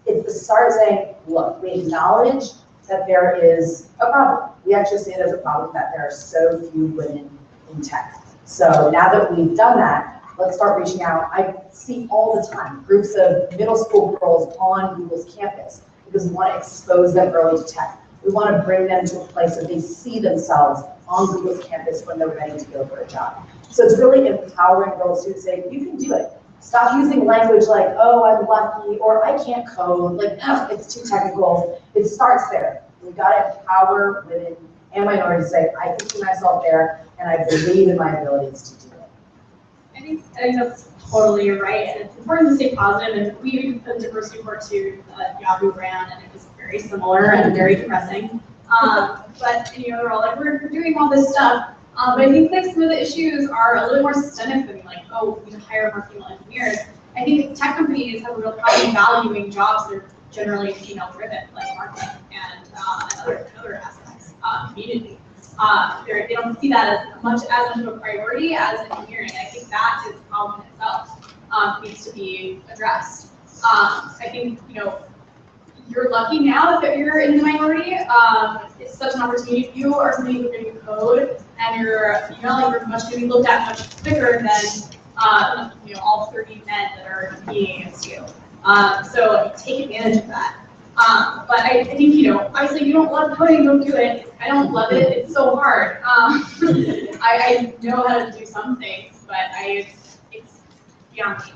the start saying, look, we acknowledge that there is a problem. We actually see it as a problem that there are so few women in tech. So now that we've done that, let's start reaching out. I see all the time groups of middle school girls on Google's campus because we want to expose them early to tech. We want to bring them to a place where they see themselves on Google's campus when they're ready to go for a job. So it's really empowering girls to say, you can do it. Stop using language like, oh, I'm lucky, or I can't code, like, ugh, it's too technical. It starts there. We've got to empower women and minorities to say, I can see myself there, and I believe in my abilities to do it. I think that's totally right, and it's important to stay positive, and we did the diversity report too that Yahoo ran, and it was very similar and very depressing. But they're all like, we're doing all this stuff. But I think like some of the issues are a little more systemic than like, oh, we need to hire more female engineers. I think tech companies have a real problem valuing jobs that are generally female-driven, like marketing and other aspects, community. They don't see that as much of a priority as engineering. I think that is a problem in itself, needs to be addressed. I think you're lucky now that you're in the minority. It's such an opportunity. If you are somebody who can code and you're you're much going to be looked at much quicker than all 30 men that are competing against you. So take advantage of that. But I think obviously you don't love coding, don't do it. I don't love it. It's so hard. I know how to do some things, but it's beyond me.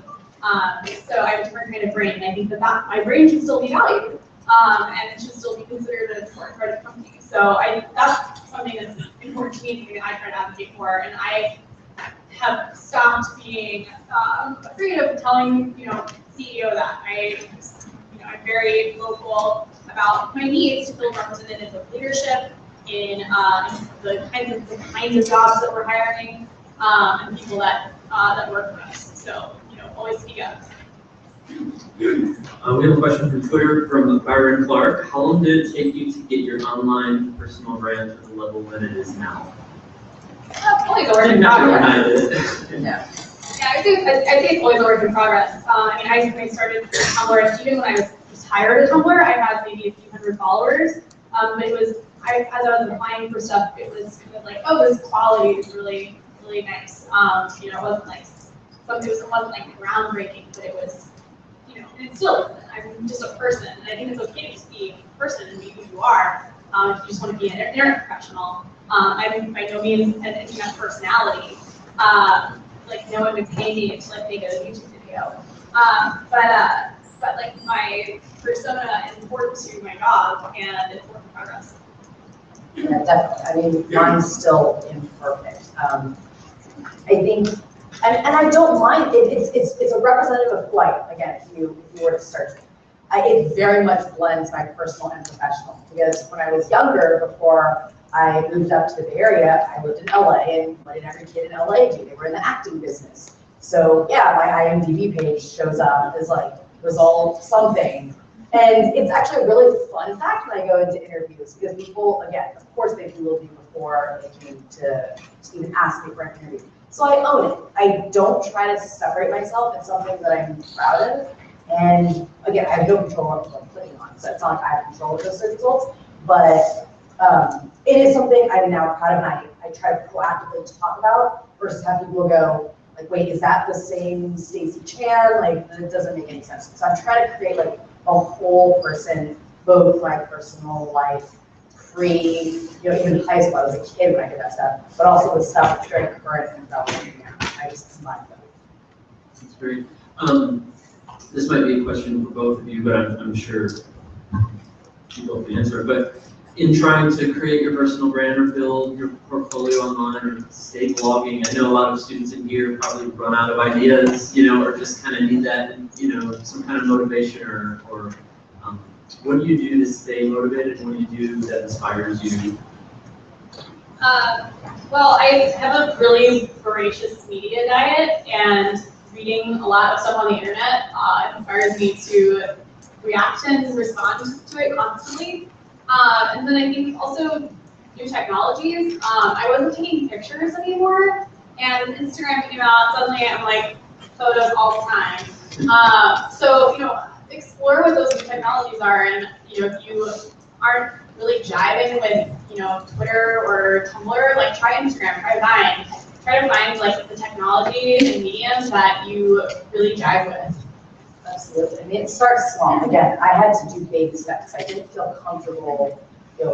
So I have a different kind of brain, and I think that my brain should still be valued, and it should still be considered an important part of the company. So that's something that's important to me, and I try to advocate for. And I have stopped being afraid of telling CEO that I'm very vocal about my needs to feel represented in the leadership, in the kinds of jobs that we're hiring, and people that work for us. So always speak up. We have a question from Twitter from Byron Clark. How long did it take you to get your online personal brand to the level that it is now? Always a work in progress. Yeah, I'd say it's always a work in progress. I started Tumblr, even when I was just hired at Tumblr, I had maybe a few hundred followers. But it was, as I was applying for stuff, it was kind of like, oh, this quality is really, really nice. It wasn't like groundbreaking, but it was, and it still isn't. I'm just a person, and I think it's okay to just be a person and be who you are. If you just want to be an internet professional. I'm by no means an internet personality. Like no one would pay me to make a YouTube video. But like my persona is important to my job, and it's work in progress. Yeah, definitely. Mine's still imperfect. I think, and I don't mind. It's a representative of flight. Again, if you were to search it, it very much blends my personal and professional. Because when I was younger, before I moved up to the Bay Area, I lived in LA, and what did every kid in LA do? They were in the acting business. So yeah, my IMDb page shows up as like result something. And it's actually a really fun fact when I go into interviews, because people, again, of course they Googled me before they came to even ask me for an interview. So I own it. I don't try to separate myself. It's something that I'm proud of. And again, I have no control on what I'm clicking on, so it's not like I have control of those search results. But it is something I'm now proud of, and I try to proactively talk about versus have people go, like, wait, is that the same Stacey Chan? Like, it doesn't make any sense. So I'm trying to create like a whole person, both my personal life, even high school. I was a kid when I did that stuff, but also with stuff that's very current and relevant now. I just combine them. That's great. This might be a question for both of you, but I'm sure you both can answer it. But in trying to create your personal brand or build your portfolio online or stay blogging, I know a lot of students in here probably run out of ideas, or just kind of need that, some kind of motivation or what do you do to stay motivated, and what do you do that inspires you? Well, I have a really voracious media diet, and reading a lot of stuff on the internet inspires me to react and respond to it constantly. And then I think also new technologies. I wasn't taking pictures anymore, and Instagram came out. Suddenly I'm like, photos all the time. So, explore what those new technologies are, and, if you aren't really jiving with, Twitter or Tumblr, like try Instagram, try Vine. Try to find like the technology and mediums that you really jive with. Absolutely. I mean, it starts small. Again, I had to do baby steps. I didn't feel comfortable,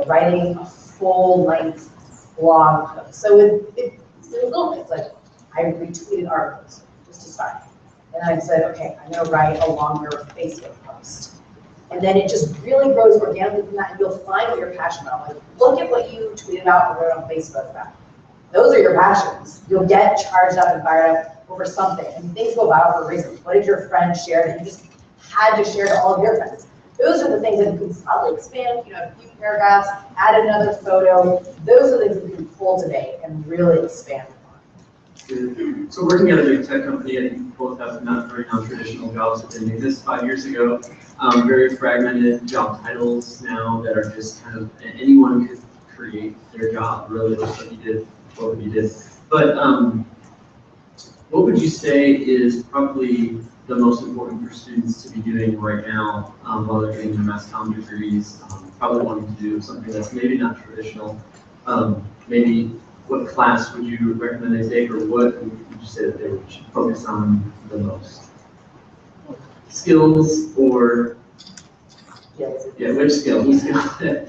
writing a full-length blog post. So it was little things like I retweeted articles just to start, and I said, okay, I'm going to write a longer Facebook post. And then it just really grows organically from that, and you'll find what you're passionate about. Like, look at what you tweeted out or wrote on Facebook about. Those are your passions. You'll get charged up and fired up over something, and things go viral for a reason. What did your friend share that you just had to share to all of your friends? Those are the things that you can probably expand, a few paragraphs, add another photo. Those are the things that you can cultivate and really expand upon. So working at a big tech company, I think you both have very non-traditional jobs that didn't exist 5 years ago. Very fragmented job titles now that are just kind of, anyone could create their job, really, what you did, what you did. But what would you say is probably the most important for students to be doing right now while they're getting their mass comm degrees, probably wanting to do something that's maybe not traditional? Maybe what class would you recommend they take, or what would you say that they should focus on the most? Skills or, yeah, which skill? Which skill?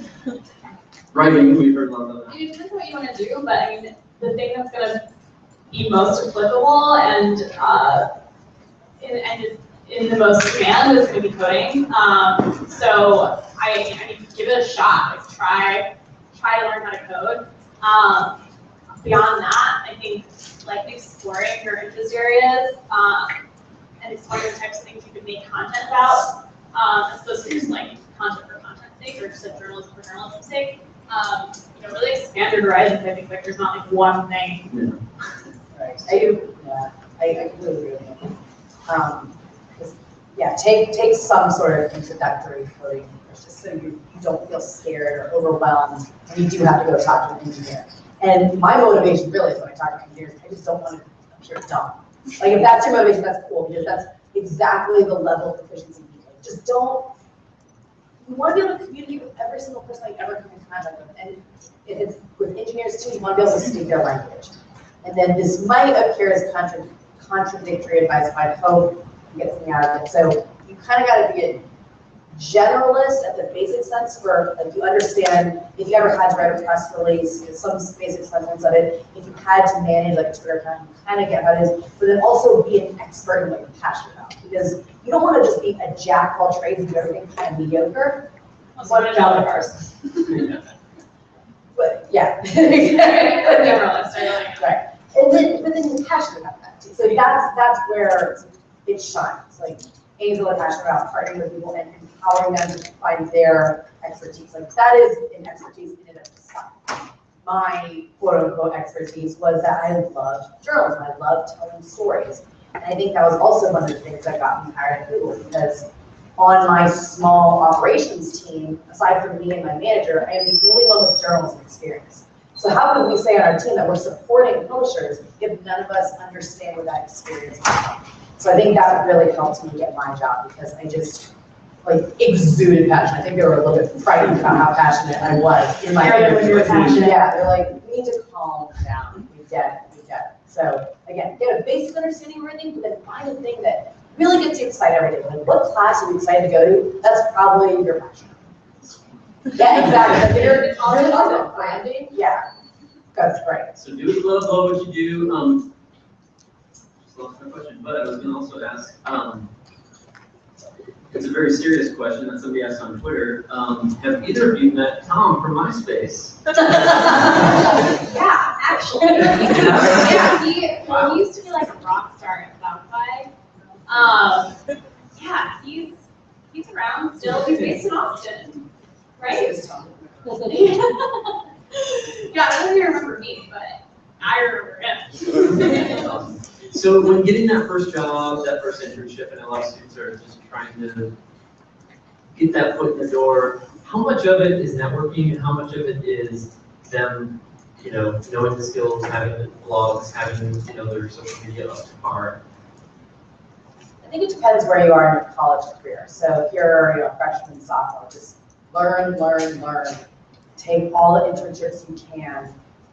Writing, we've heard a lot about that. It depends what you want to do, but I mean, the thing that's going to be most applicable and in the most demand is going to be coding. So I mean, give it a shot. Like try to learn how to code. Beyond that, I think like exploring your interest areas and exploring the types of things you can make content about, as opposed to just like content for content's sake or just like journalism for journalism's sake. Really expand your horizons. I think like there's not like one thing. Yeah. Right. I completely agree with you. Yeah, take some sort of introductory coding course just so you don't feel scared or overwhelmed when you do have to go talk to an engineer. And my motivation really is when I talk to engineers, I just don't want to appear dumb. Like if that's your motivation, that's cool because that's exactly the level of proficiency you need. Just don't. You want to be able to communicate with every single person I ever come in contact with, and if it's with engineers too, you want to be able to speak their language. And then this might appear as contradictory advice, but I hope you get something out of it. So you kind of got to be a generalist at the basic sense where like you understand if you ever had to write a press release, some basic sense of it, if you had to manage like a Twitter account, you kind of get how it is, but then also be an expert in what you're passionate about. Because you don't want to just be a jack of all trades and do everything kind of mediocre. What a job ours. But yeah. Generalist, I really am. Right. But then you're passionate about that too. So that's where it shines. Like Angel are passionate about partnering with people and empowering them to find their expertise. Like that is an expertise in and of itself. My quote unquote expertise was that I loved journalism. I loved telling stories. And I think that was also one of the things that got me hired at Google because on my small operations team, aside from me and my manager, I am the only one with journalism experience. So how can we say on our team that we're supporting publishers if none of us understand what that experience is like? So I think that really helped me get my job because I just like exuded passion. I think they were a little bit frightened about how passionate I was in my passion. Yeah, they're like, we need to calm down. We get it. So again, get a basic understanding of everything, but then find a thing that really gets you excited every day. Like what class are you excited to go to? That's probably your passion. Yeah, exactly. You're awesome. Branding. Yeah, that's great. So do what you love what you do. Just lost my question, but I was going to also ask. It's a very serious question that somebody asked on Twitter. Have either of you met Tom from MySpace? Yeah, actually. Yeah, he used to be like a rock star at Southside. Yeah, he's around still. He's based in Austin, right? Yeah, I don't even remember me, but I remember him. So when getting that first job, that first internship, and a lot of students are just trying to get that foot in the door, how much of it is networking and how much of it is them, knowing the skills, having the blogs, having, their social media up to par? think it depends where you are in your college career. So if you're a freshman, sophomore, just learn. Take all the internships you can.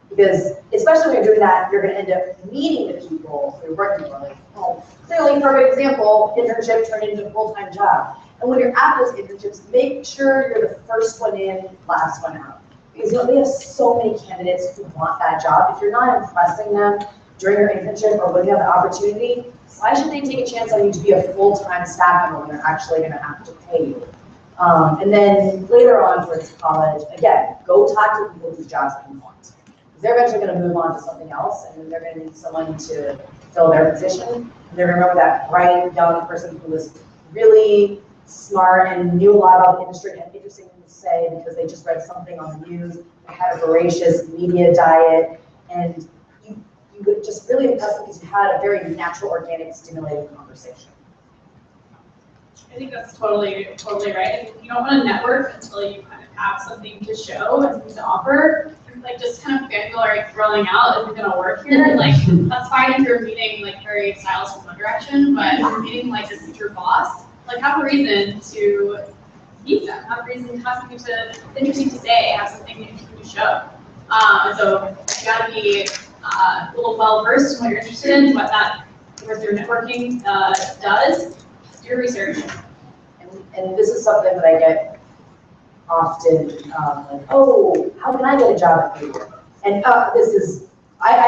Because especially when you're doing that, you're going to end up meeting the people who you're working for. Like, oh, clearly, for example, internship turned into a full-time job. And when you're at those internships, make sure you're the first one in, last one out. Because we have so many candidates who want that job. If you're not impressing them during your internship or when you have the opportunity, why should they take a chance on you to be a full-time staff member when they're actually going to have to pay you? And then later on towards college, again, go talk to people whose jobs you want. Because they're eventually going to move on to something else, and then they're going to need someone to fill their position. And they're going to remember that bright, young person who was really smart and knew a lot about the industry and had interesting things to say because they just read something on the news. They had a voracious media diet, and you would just really impress them because you had a very natural, organic, stimulating conversation. I think that's totally right. You don't want to network until you kind of have something to show and something to offer. Like just kind of fangirl or like throwing out isn't gonna work here. Like that's fine if you're meeting like Harry Styles from One Direction, but if you're meeting like your future boss, like have a reason to meet them, have a reason to have something interesting to say, have something interesting to show. And so you gotta be a little well versed in what you're interested in, what your networking does. Do your research. And this is something that I get often, like, oh, how can I get a job at Google? And I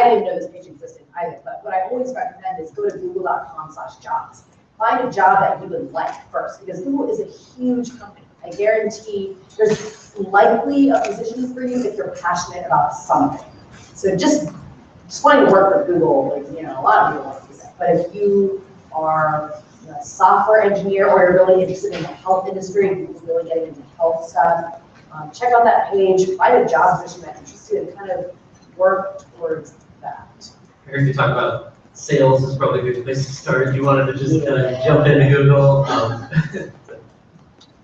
didn't know this page existed either, but what I always recommend is go to google.com/jobs. Find a job that you would like first, because Google is a huge company. I guarantee there's likely a position for you if you're passionate about something. So just wanting to work for Google, like, a lot of people want to do that. But if you are a software engineer or you're really interested in the health industry, you're really getting into health stuff, check out that page, find a job position that interests you and kind of work towards that. I heard you talk about sales is probably a good place to start. You wanted to just jump into Google.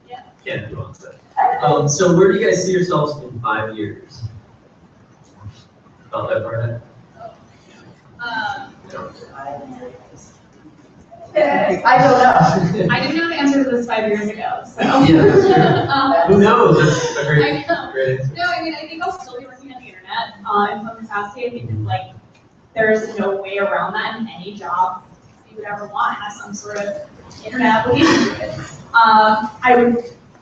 Yeah. Yeah, if you want to. So where do you guys see yourselves in 5 years? About that part? I don't know. I didn't know the answer to this 5 years ago, so. Yeah, who knows? That's a great, I know. great answer. No, I mean, I think I'll still be working on the internet in some capacity. I think it's like there's no way around that in any job you would ever want has some sort of internet application to it. I would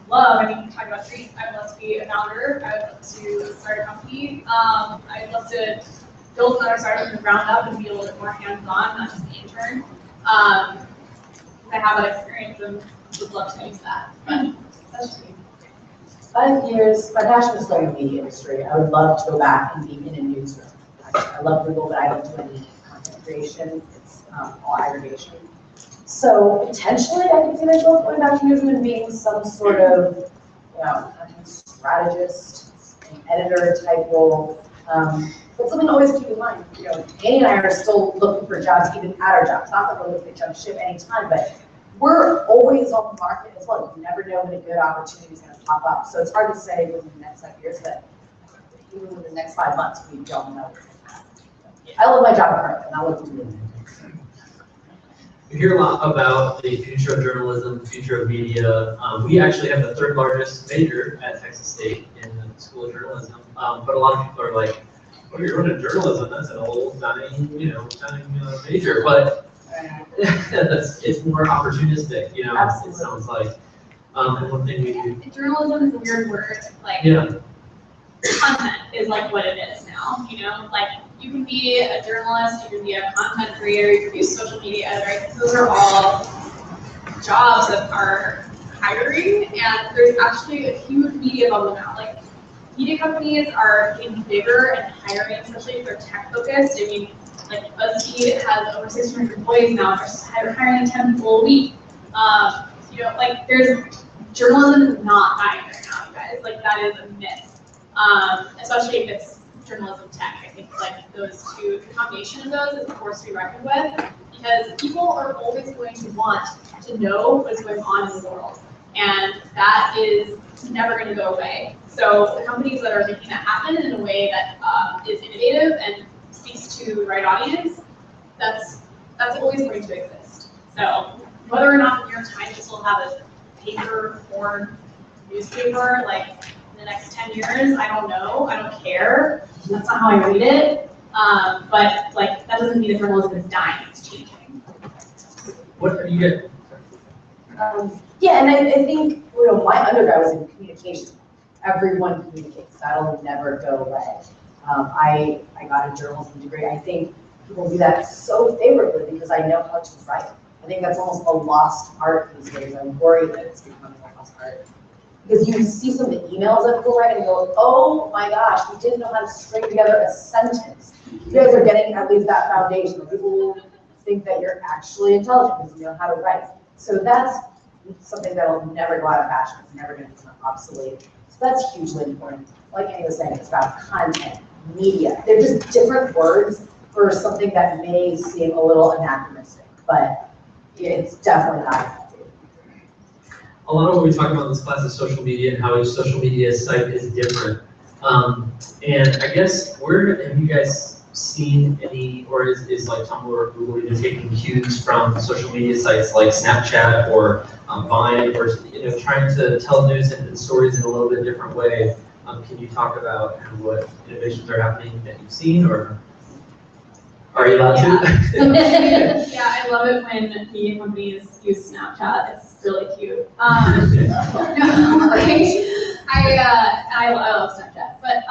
love, talking about dreams, I would love to be a founder. I would love to start a company. I'd love to build another startup from the ground up and be a little bit more hands-on, not just the intern. I have that experience and would love to use that. But that's just me. 5 years, my passion is still in the media industry. I would love to go back and be in a newsroom. I love Google, but I don't do any content creation. It's all aggregation. So potentially I can see myself going back to newsroom and being some sort of content strategist, an editor type role. But something to always keep in mind, Annie and I are still looking for jobs even at our jobs. Not that we're looking to jump ship anytime, but we're always on the market as well. You never know when a good opportunity is going to pop up. So it's hard to say within the next 5 years, but even within the next 5 months, we don't know. I love my job currently, and I love to do it. We hear a lot about the future of journalism, the future of media. We actually have the 3rd largest major at Texas State in the School of Journalism. But a lot of people are like, "Oh, you're running journalism? That's an old, dying major." But it's more opportunistic, Absolutely. It sounds like. And one thing we do. Journalism is a weird word. Like, content is like what it is now. Like you can be a journalist, you can be a content creator, you can be a social media editor. Those are all jobs that are hiring, and there's actually a huge media bubble now. Like media companies are getting bigger and hiring, especially if they're tech focused. Like BuzzFeed has over 600 employees now, they're hiring 10 people a week. Like journalism is not dying right now, you guys. Like that is a myth. Especially if it's journalism tech. I think like those two, the combination of those is a force to be reckoned with, because people are always going to want to know what's going on in the world. And that is never going to go away. So the companies that are making that happen in a way that is innovative and speaks to the right audience, that's always going to exist. So whether or not the New York Times will still have a paper or newspaper, like in the next 10 years, I don't know. I don't care. That's not how I read it. But like that doesn't mean the journalism is dying. It's changing. What are you get? Yeah, and I think, my undergrad was in communication. Everyone communicates. That'll never go away. I got a journalism degree. I think people do that so favorably because I know how to write. I think that's almost a lost art these days. I'm worried that it's becoming a lost art. Because you see some of the emails that people write and go, oh my gosh, we didn't know how to string together a sentence. You guys are getting at least that foundation. People will think that you're actually intelligent because you know how to write. So that's something that will never go out of fashion. It's never going to become obsolete. So that's hugely important. Like Annie was saying, it's about content, media. They're just different words for something that may seem a little anachronistic, but it's definitely not effective. A lot of what we talk about in this class is social media and how each social media site is different. And I guess, where have you guys seen any, or is like Tumblr or Google even taking cues from social media sites like Snapchat or Vine, or trying to tell news and stories in a little bit different way? Can you talk about kind of what innovations are happening that you've seen, or are you allowed to? Yeah, I love it when media companies use Snapchat. It's really cute. No, I love Snapchat, but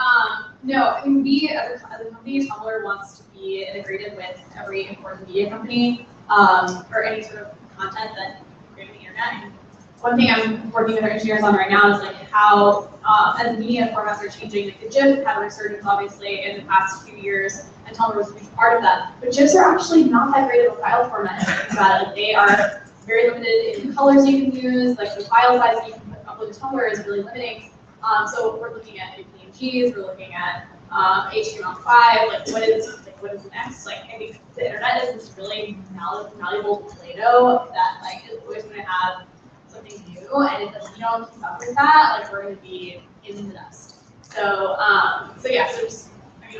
no, I mean, we as a company, Tumblr wants to be integrated with every important media company or any sort of content that creates the internet. And one thing I'm working with our engineers on right now is like how, as media formats are changing, like the GIF had a resurgence obviously in the past few years, and Tumblr was a huge part of that. But GIFs are actually not that great of a file format if you think about it. Like, they are very limited in the colors you can use, like the file size that you can upload to Tumblr is really limiting. So we're looking at new PNGs, we're looking at HTML5, like what is next? Like, I think the internet is this really malleable Play-Doh that like is always going to have something new, and if you don't keep up with that, like we're going to be in the dust. So yeah, so just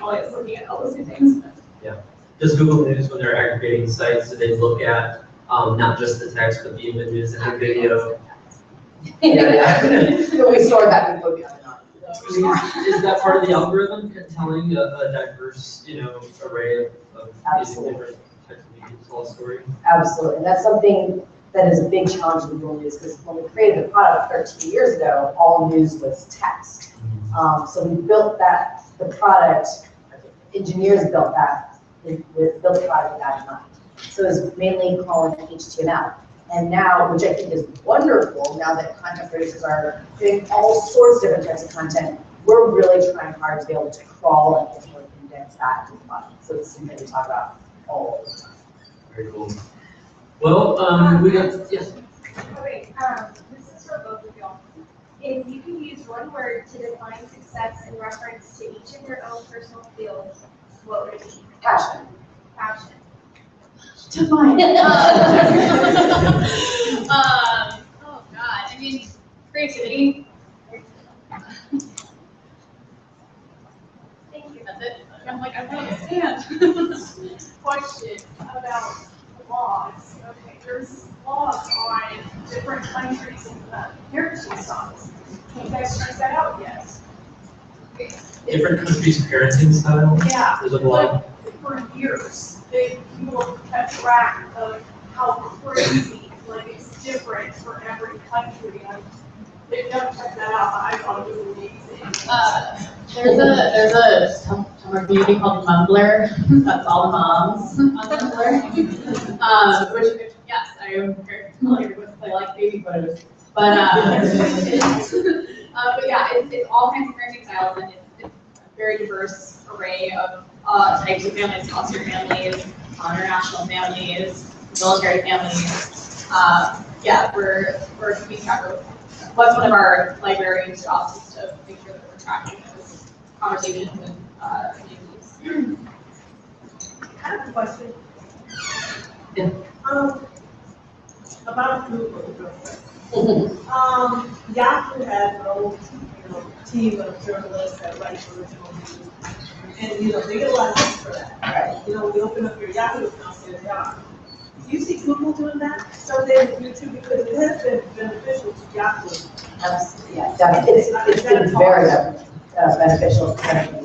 always looking at all those new things. Yeah. Does Google News, when they're aggregating sites, do they look at not just the text but the images and the video? We store that before we Is that part of the algorithm, telling a diverse, array of different types of media to tell a story? Absolutely, and that's something that is a big challenge in Google News, because when we created the product 13 years ago, all news was text. So we built the product, engineers built the product with that in mind. So it's mainly calling HTML. And now, which I think is wonderful, now that content producers are doing all sorts of different types of content, we're really trying hard to be able to crawl and condense that into the product. So it's something we talk about all the time. Very cool. Well, we got, yes. Okay, this is for both of y'all. If you could use one word to define success in reference to each of your own personal fields, what would it be? Passion. Passion. Define it. Oh God, I mean, creativity. Thank you. That's it. I'm like, I don't understand. Question about laws. Okay, there's laws on different countries' parenting styles. Can you guys check that out yet? Different countries' parenting style? Yeah. There's a blog. For years, people have kept track of how crazy, like it's different for every country. And they've never checked that out, but I thought it was amazing. There's a Tumblr community called Mumbler. That's all the moms on Tumblr. Which yes, I am very familiar with. I like baby photos, but yeah, it's all kinds of parenting styles, and it's a very diverse array of types of families, foster families, international families, military families. Yeah, we're keeping track of. What's one of our librarians' jobs is to make sure that we're tracking those conversations with communities. I have a question. Yeah. About Google, real quick. Yahoo has their own, team of journalists that write original news, and they get a lot of money for that. Right. When you open up your Yahoo account, there's Yahoo. Do you see Google doing that someday with YouTube, because it has been beneficial to Yahoo? Yeah, definitely. It's been very beneficial to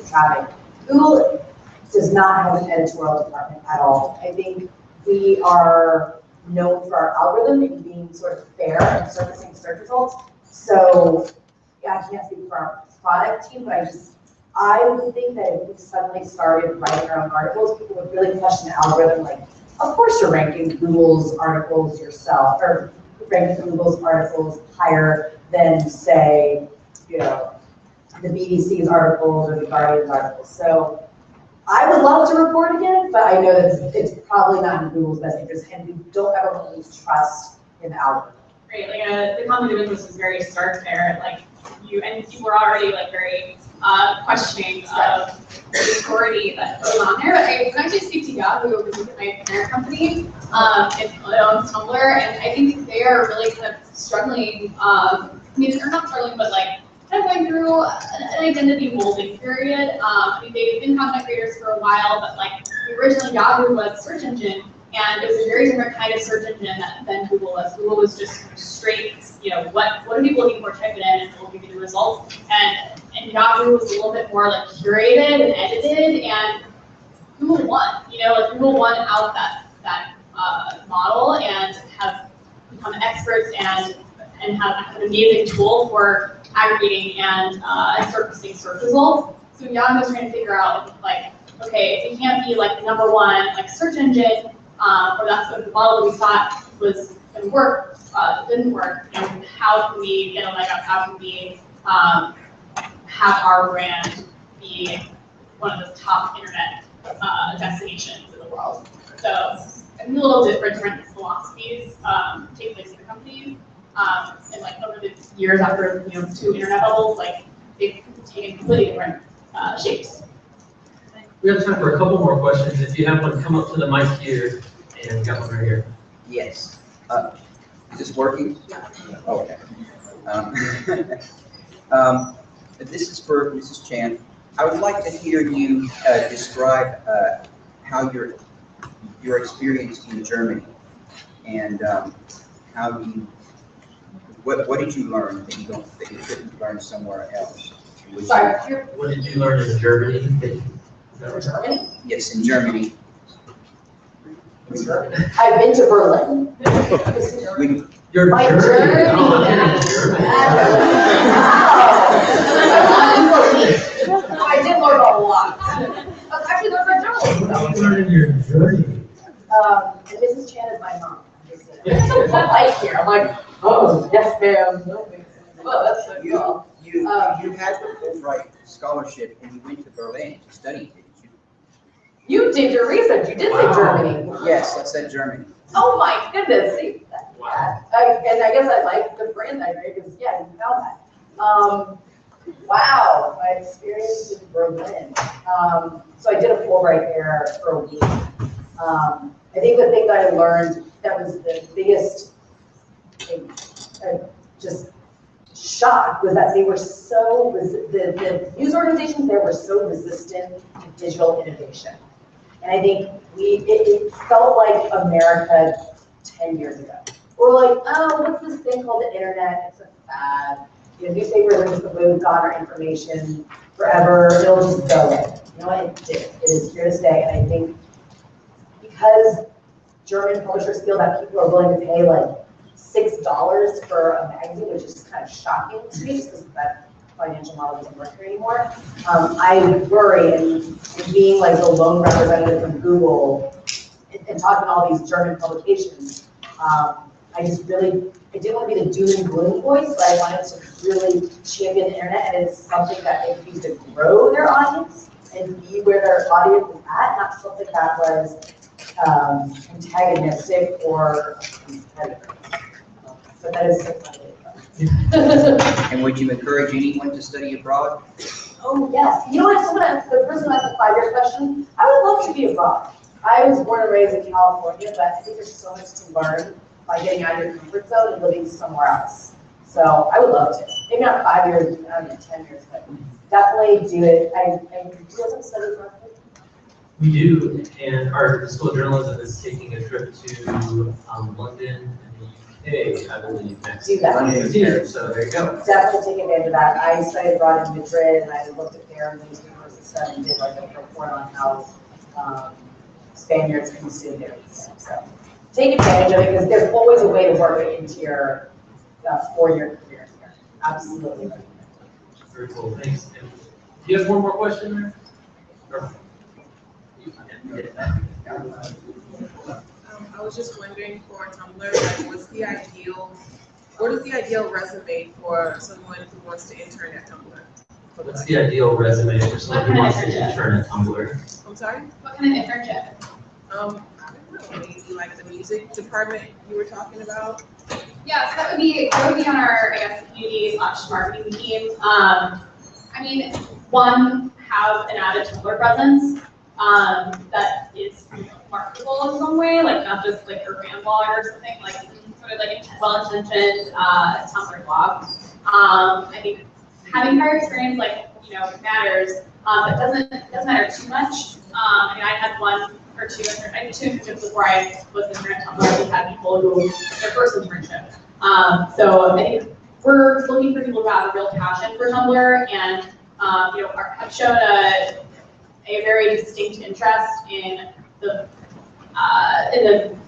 traffic. Google does not have an editorial department at all. I think we are known for our algorithm and being sort of fair and surfacing search results. So, yeah, I can't speak for our product team, but I would think that if we suddenly started writing our own articles, people would really question the algorithm, like, of course you're ranking Google's articles yourself, or ranking Google's articles higher than, say, you know, the BBC's articles or the Guardian's articles. So I would love to report again, but I know that it's probably not in Google's best interest, and we don't ever want to lose trust in the algorithm. Right, like the common business is very stark there, like people are already like very questioning of the authority that goes on there. I can actually speak to Yahoo because it's my parent company. It owns Tumblr, and I think they are really kind of struggling. I mean, they're not struggling, but like kind of going through an identity molding period. I mean, they've been content creators for a while, but like originally Yahoo was a search engine, and it was a very different kind of search engine than Google was. Google was just straight, you know, what are people looking for? Type it in, and it'll give you the results. And Yahoo was a little bit more like curated and edited, and Google won. You know, like Google won out that model and have become experts and have an amazing tool for aggregating and surfacing search results. So Yahoo is trying to figure out, like, okay, if you can't be like the number one like search engine, or that's what the model that we thought was going to work, didn't work. You know, how can we get a leg up? How can we have our brand be one of the top internet destinations in the world? So a little different philosophies take place in the company, and like over the years after 2 internet bubbles, like they've taken completely different shapes. We have time for a couple more questions. If you have one, come up to the mic here, and we got one right here. Yes. Is this working? Yeah. Okay. This is for Mrs. Chan. I would like to hear you describe how your experience in Germany and how what did you learn that you couldn't learn somewhere else? Sorry, What did you learn in Germany? Germany? Yes, in Germany. I've been to Berlin. Your My journey. journey. Oh, I'm in Germany. Wow. I did learn a lot. Actually, they're my journalists. What did you learn in your journey? And Mrs. Chan is my mom. I like here. I'm like, oh, yes, ma'am. Oh, that's so cool. You had the Fulbright scholarship and you went to Berlin to study, didn't you? You did your research. You did say Germany. Yes, I said Germany. Oh my goodness. See, Wow. and I guess I like the brand idea because, yeah, you found that. Wow, my experience in Berlin. So I did a Fulbright there for a week. I think the thing that I learned that was the biggest just shock was that they were so, the news organizations there were so resistant to digital innovation. And I think it felt like America 10 years ago. We're like, oh, what's this thing called the internet? It's a fad. You know, newspapers are just the way we've got our information forever. It'll just go away. You know what? It did. It is here to stay. And I think because German publishers feel that people are willing to pay like $6 for a magazine, which is kind of shocking to me, just because that financial model doesn't work here anymore. I worry, and being like the lone representative from Google and talking to all these German publications, I didn't want to be the doom and gloom voice, but I wanted to really champion the internet, and it's something that they could use to grow their audience and be where their audience is at, not something that was antagonistic or competitive. So that is so funny. And would you encourage anyone to study abroad? Oh, yes. You know what? The person who asked the 5-year question, I would love to be abroad. I was born and raised in California, but I think there's so much to learn by getting out of your comfort zone and living somewhere else. So I would love to. Maybe not 5 years, I don't know, 10 years, but definitely do it. I do some studies. We do, and our school of journalism is taking a trip to London and the UK, I believe, next Do that. year. So there you go. Definitely take advantage of that. I studied abroad in Madrid and I looked at their newspapers and stuff and did like a report on how Spaniards consume their media. So take advantage of it because there's always a way to work it into your 4-year career here. Absolutely. Very cool, thanks. And do you have one more question there? Or- I was just wondering for Tumblr, like, what is the ideal resume for someone who wants to intern at Tumblr? What's the ideal resume for someone who wants to intern at Tumblr? I'm sorry? What kind of internship? I don't know, maybe like the music department you were talking about? Yeah, so that would be on our, I guess, community/marketing team. I mean, one, have an added Tumblr presence that is marketable in some way, like not just like your fan blog or something, like sort of like a well-intentioned Tumblr blog. I think having prior experience, like, matters, but doesn't matter too much. I mean, I had 1 or 2 internships before I was an intern at Tumblr. We had people who their first internship. So I think we're looking for people who have a real passion for Tumblr and have shown a very distinct interest in the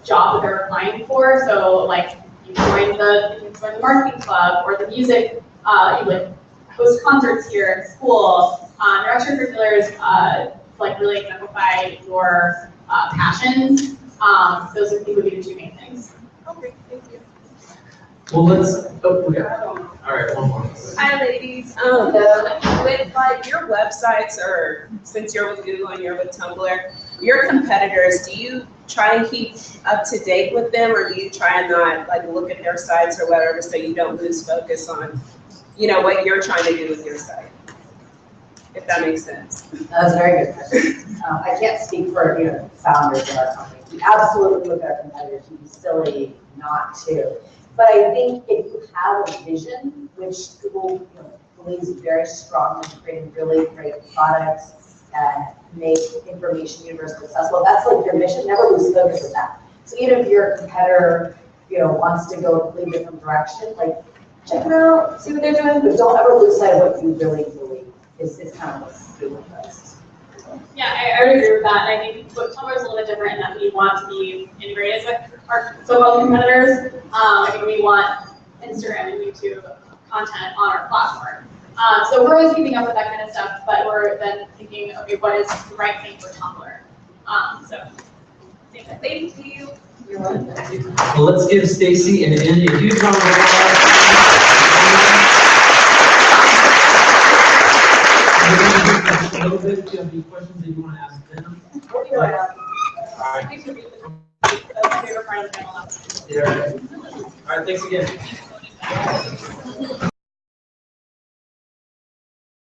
job that they're applying for. So like you join the marketing club or the music, you like host concerts here at school. Your extracurriculars like really exemplify your passions. Those would be the 2 main things. Okay, thank you. Well, we got, all right, one more. Hi, ladies. With like your websites, or since you're with Google and you're with Tumblr, your competitors, do you try and keep up to date with them, or do you try and not like look at their sites or whatever, so you don't lose focus on, what you're trying to do with your site? If that makes sense. That's a very good question. I can't speak for founders of our company. We absolutely look at our competitors. We'd be silly not to. But I think if you have a vision, which Google believes very strongly in creating really great products that make information universally accessible, that's like your mission. Never lose focus of that. So even if your competitor, wants to go a completely different direction, like check them out, see what they're doing, but don't ever lose sight of what you really believe. Is kind of what Google does. Yeah, I would agree with that. And I think Tumblr is a little bit different in that we want to be integrated with our so-called competitors. I think we want Instagram and YouTube content on our platform. So we're always keeping up with that kind of stuff, but we're then thinking, okay, what is the right thing for Tumblr? Thank you. You're welcome. Well, let's give Stacy and Andy a huge round of applause. A little bit, do you have any questions that you want to ask them? What do you want to ask? All right. Thanks for being the favorite part of the panel. Yeah. All right, thanks again.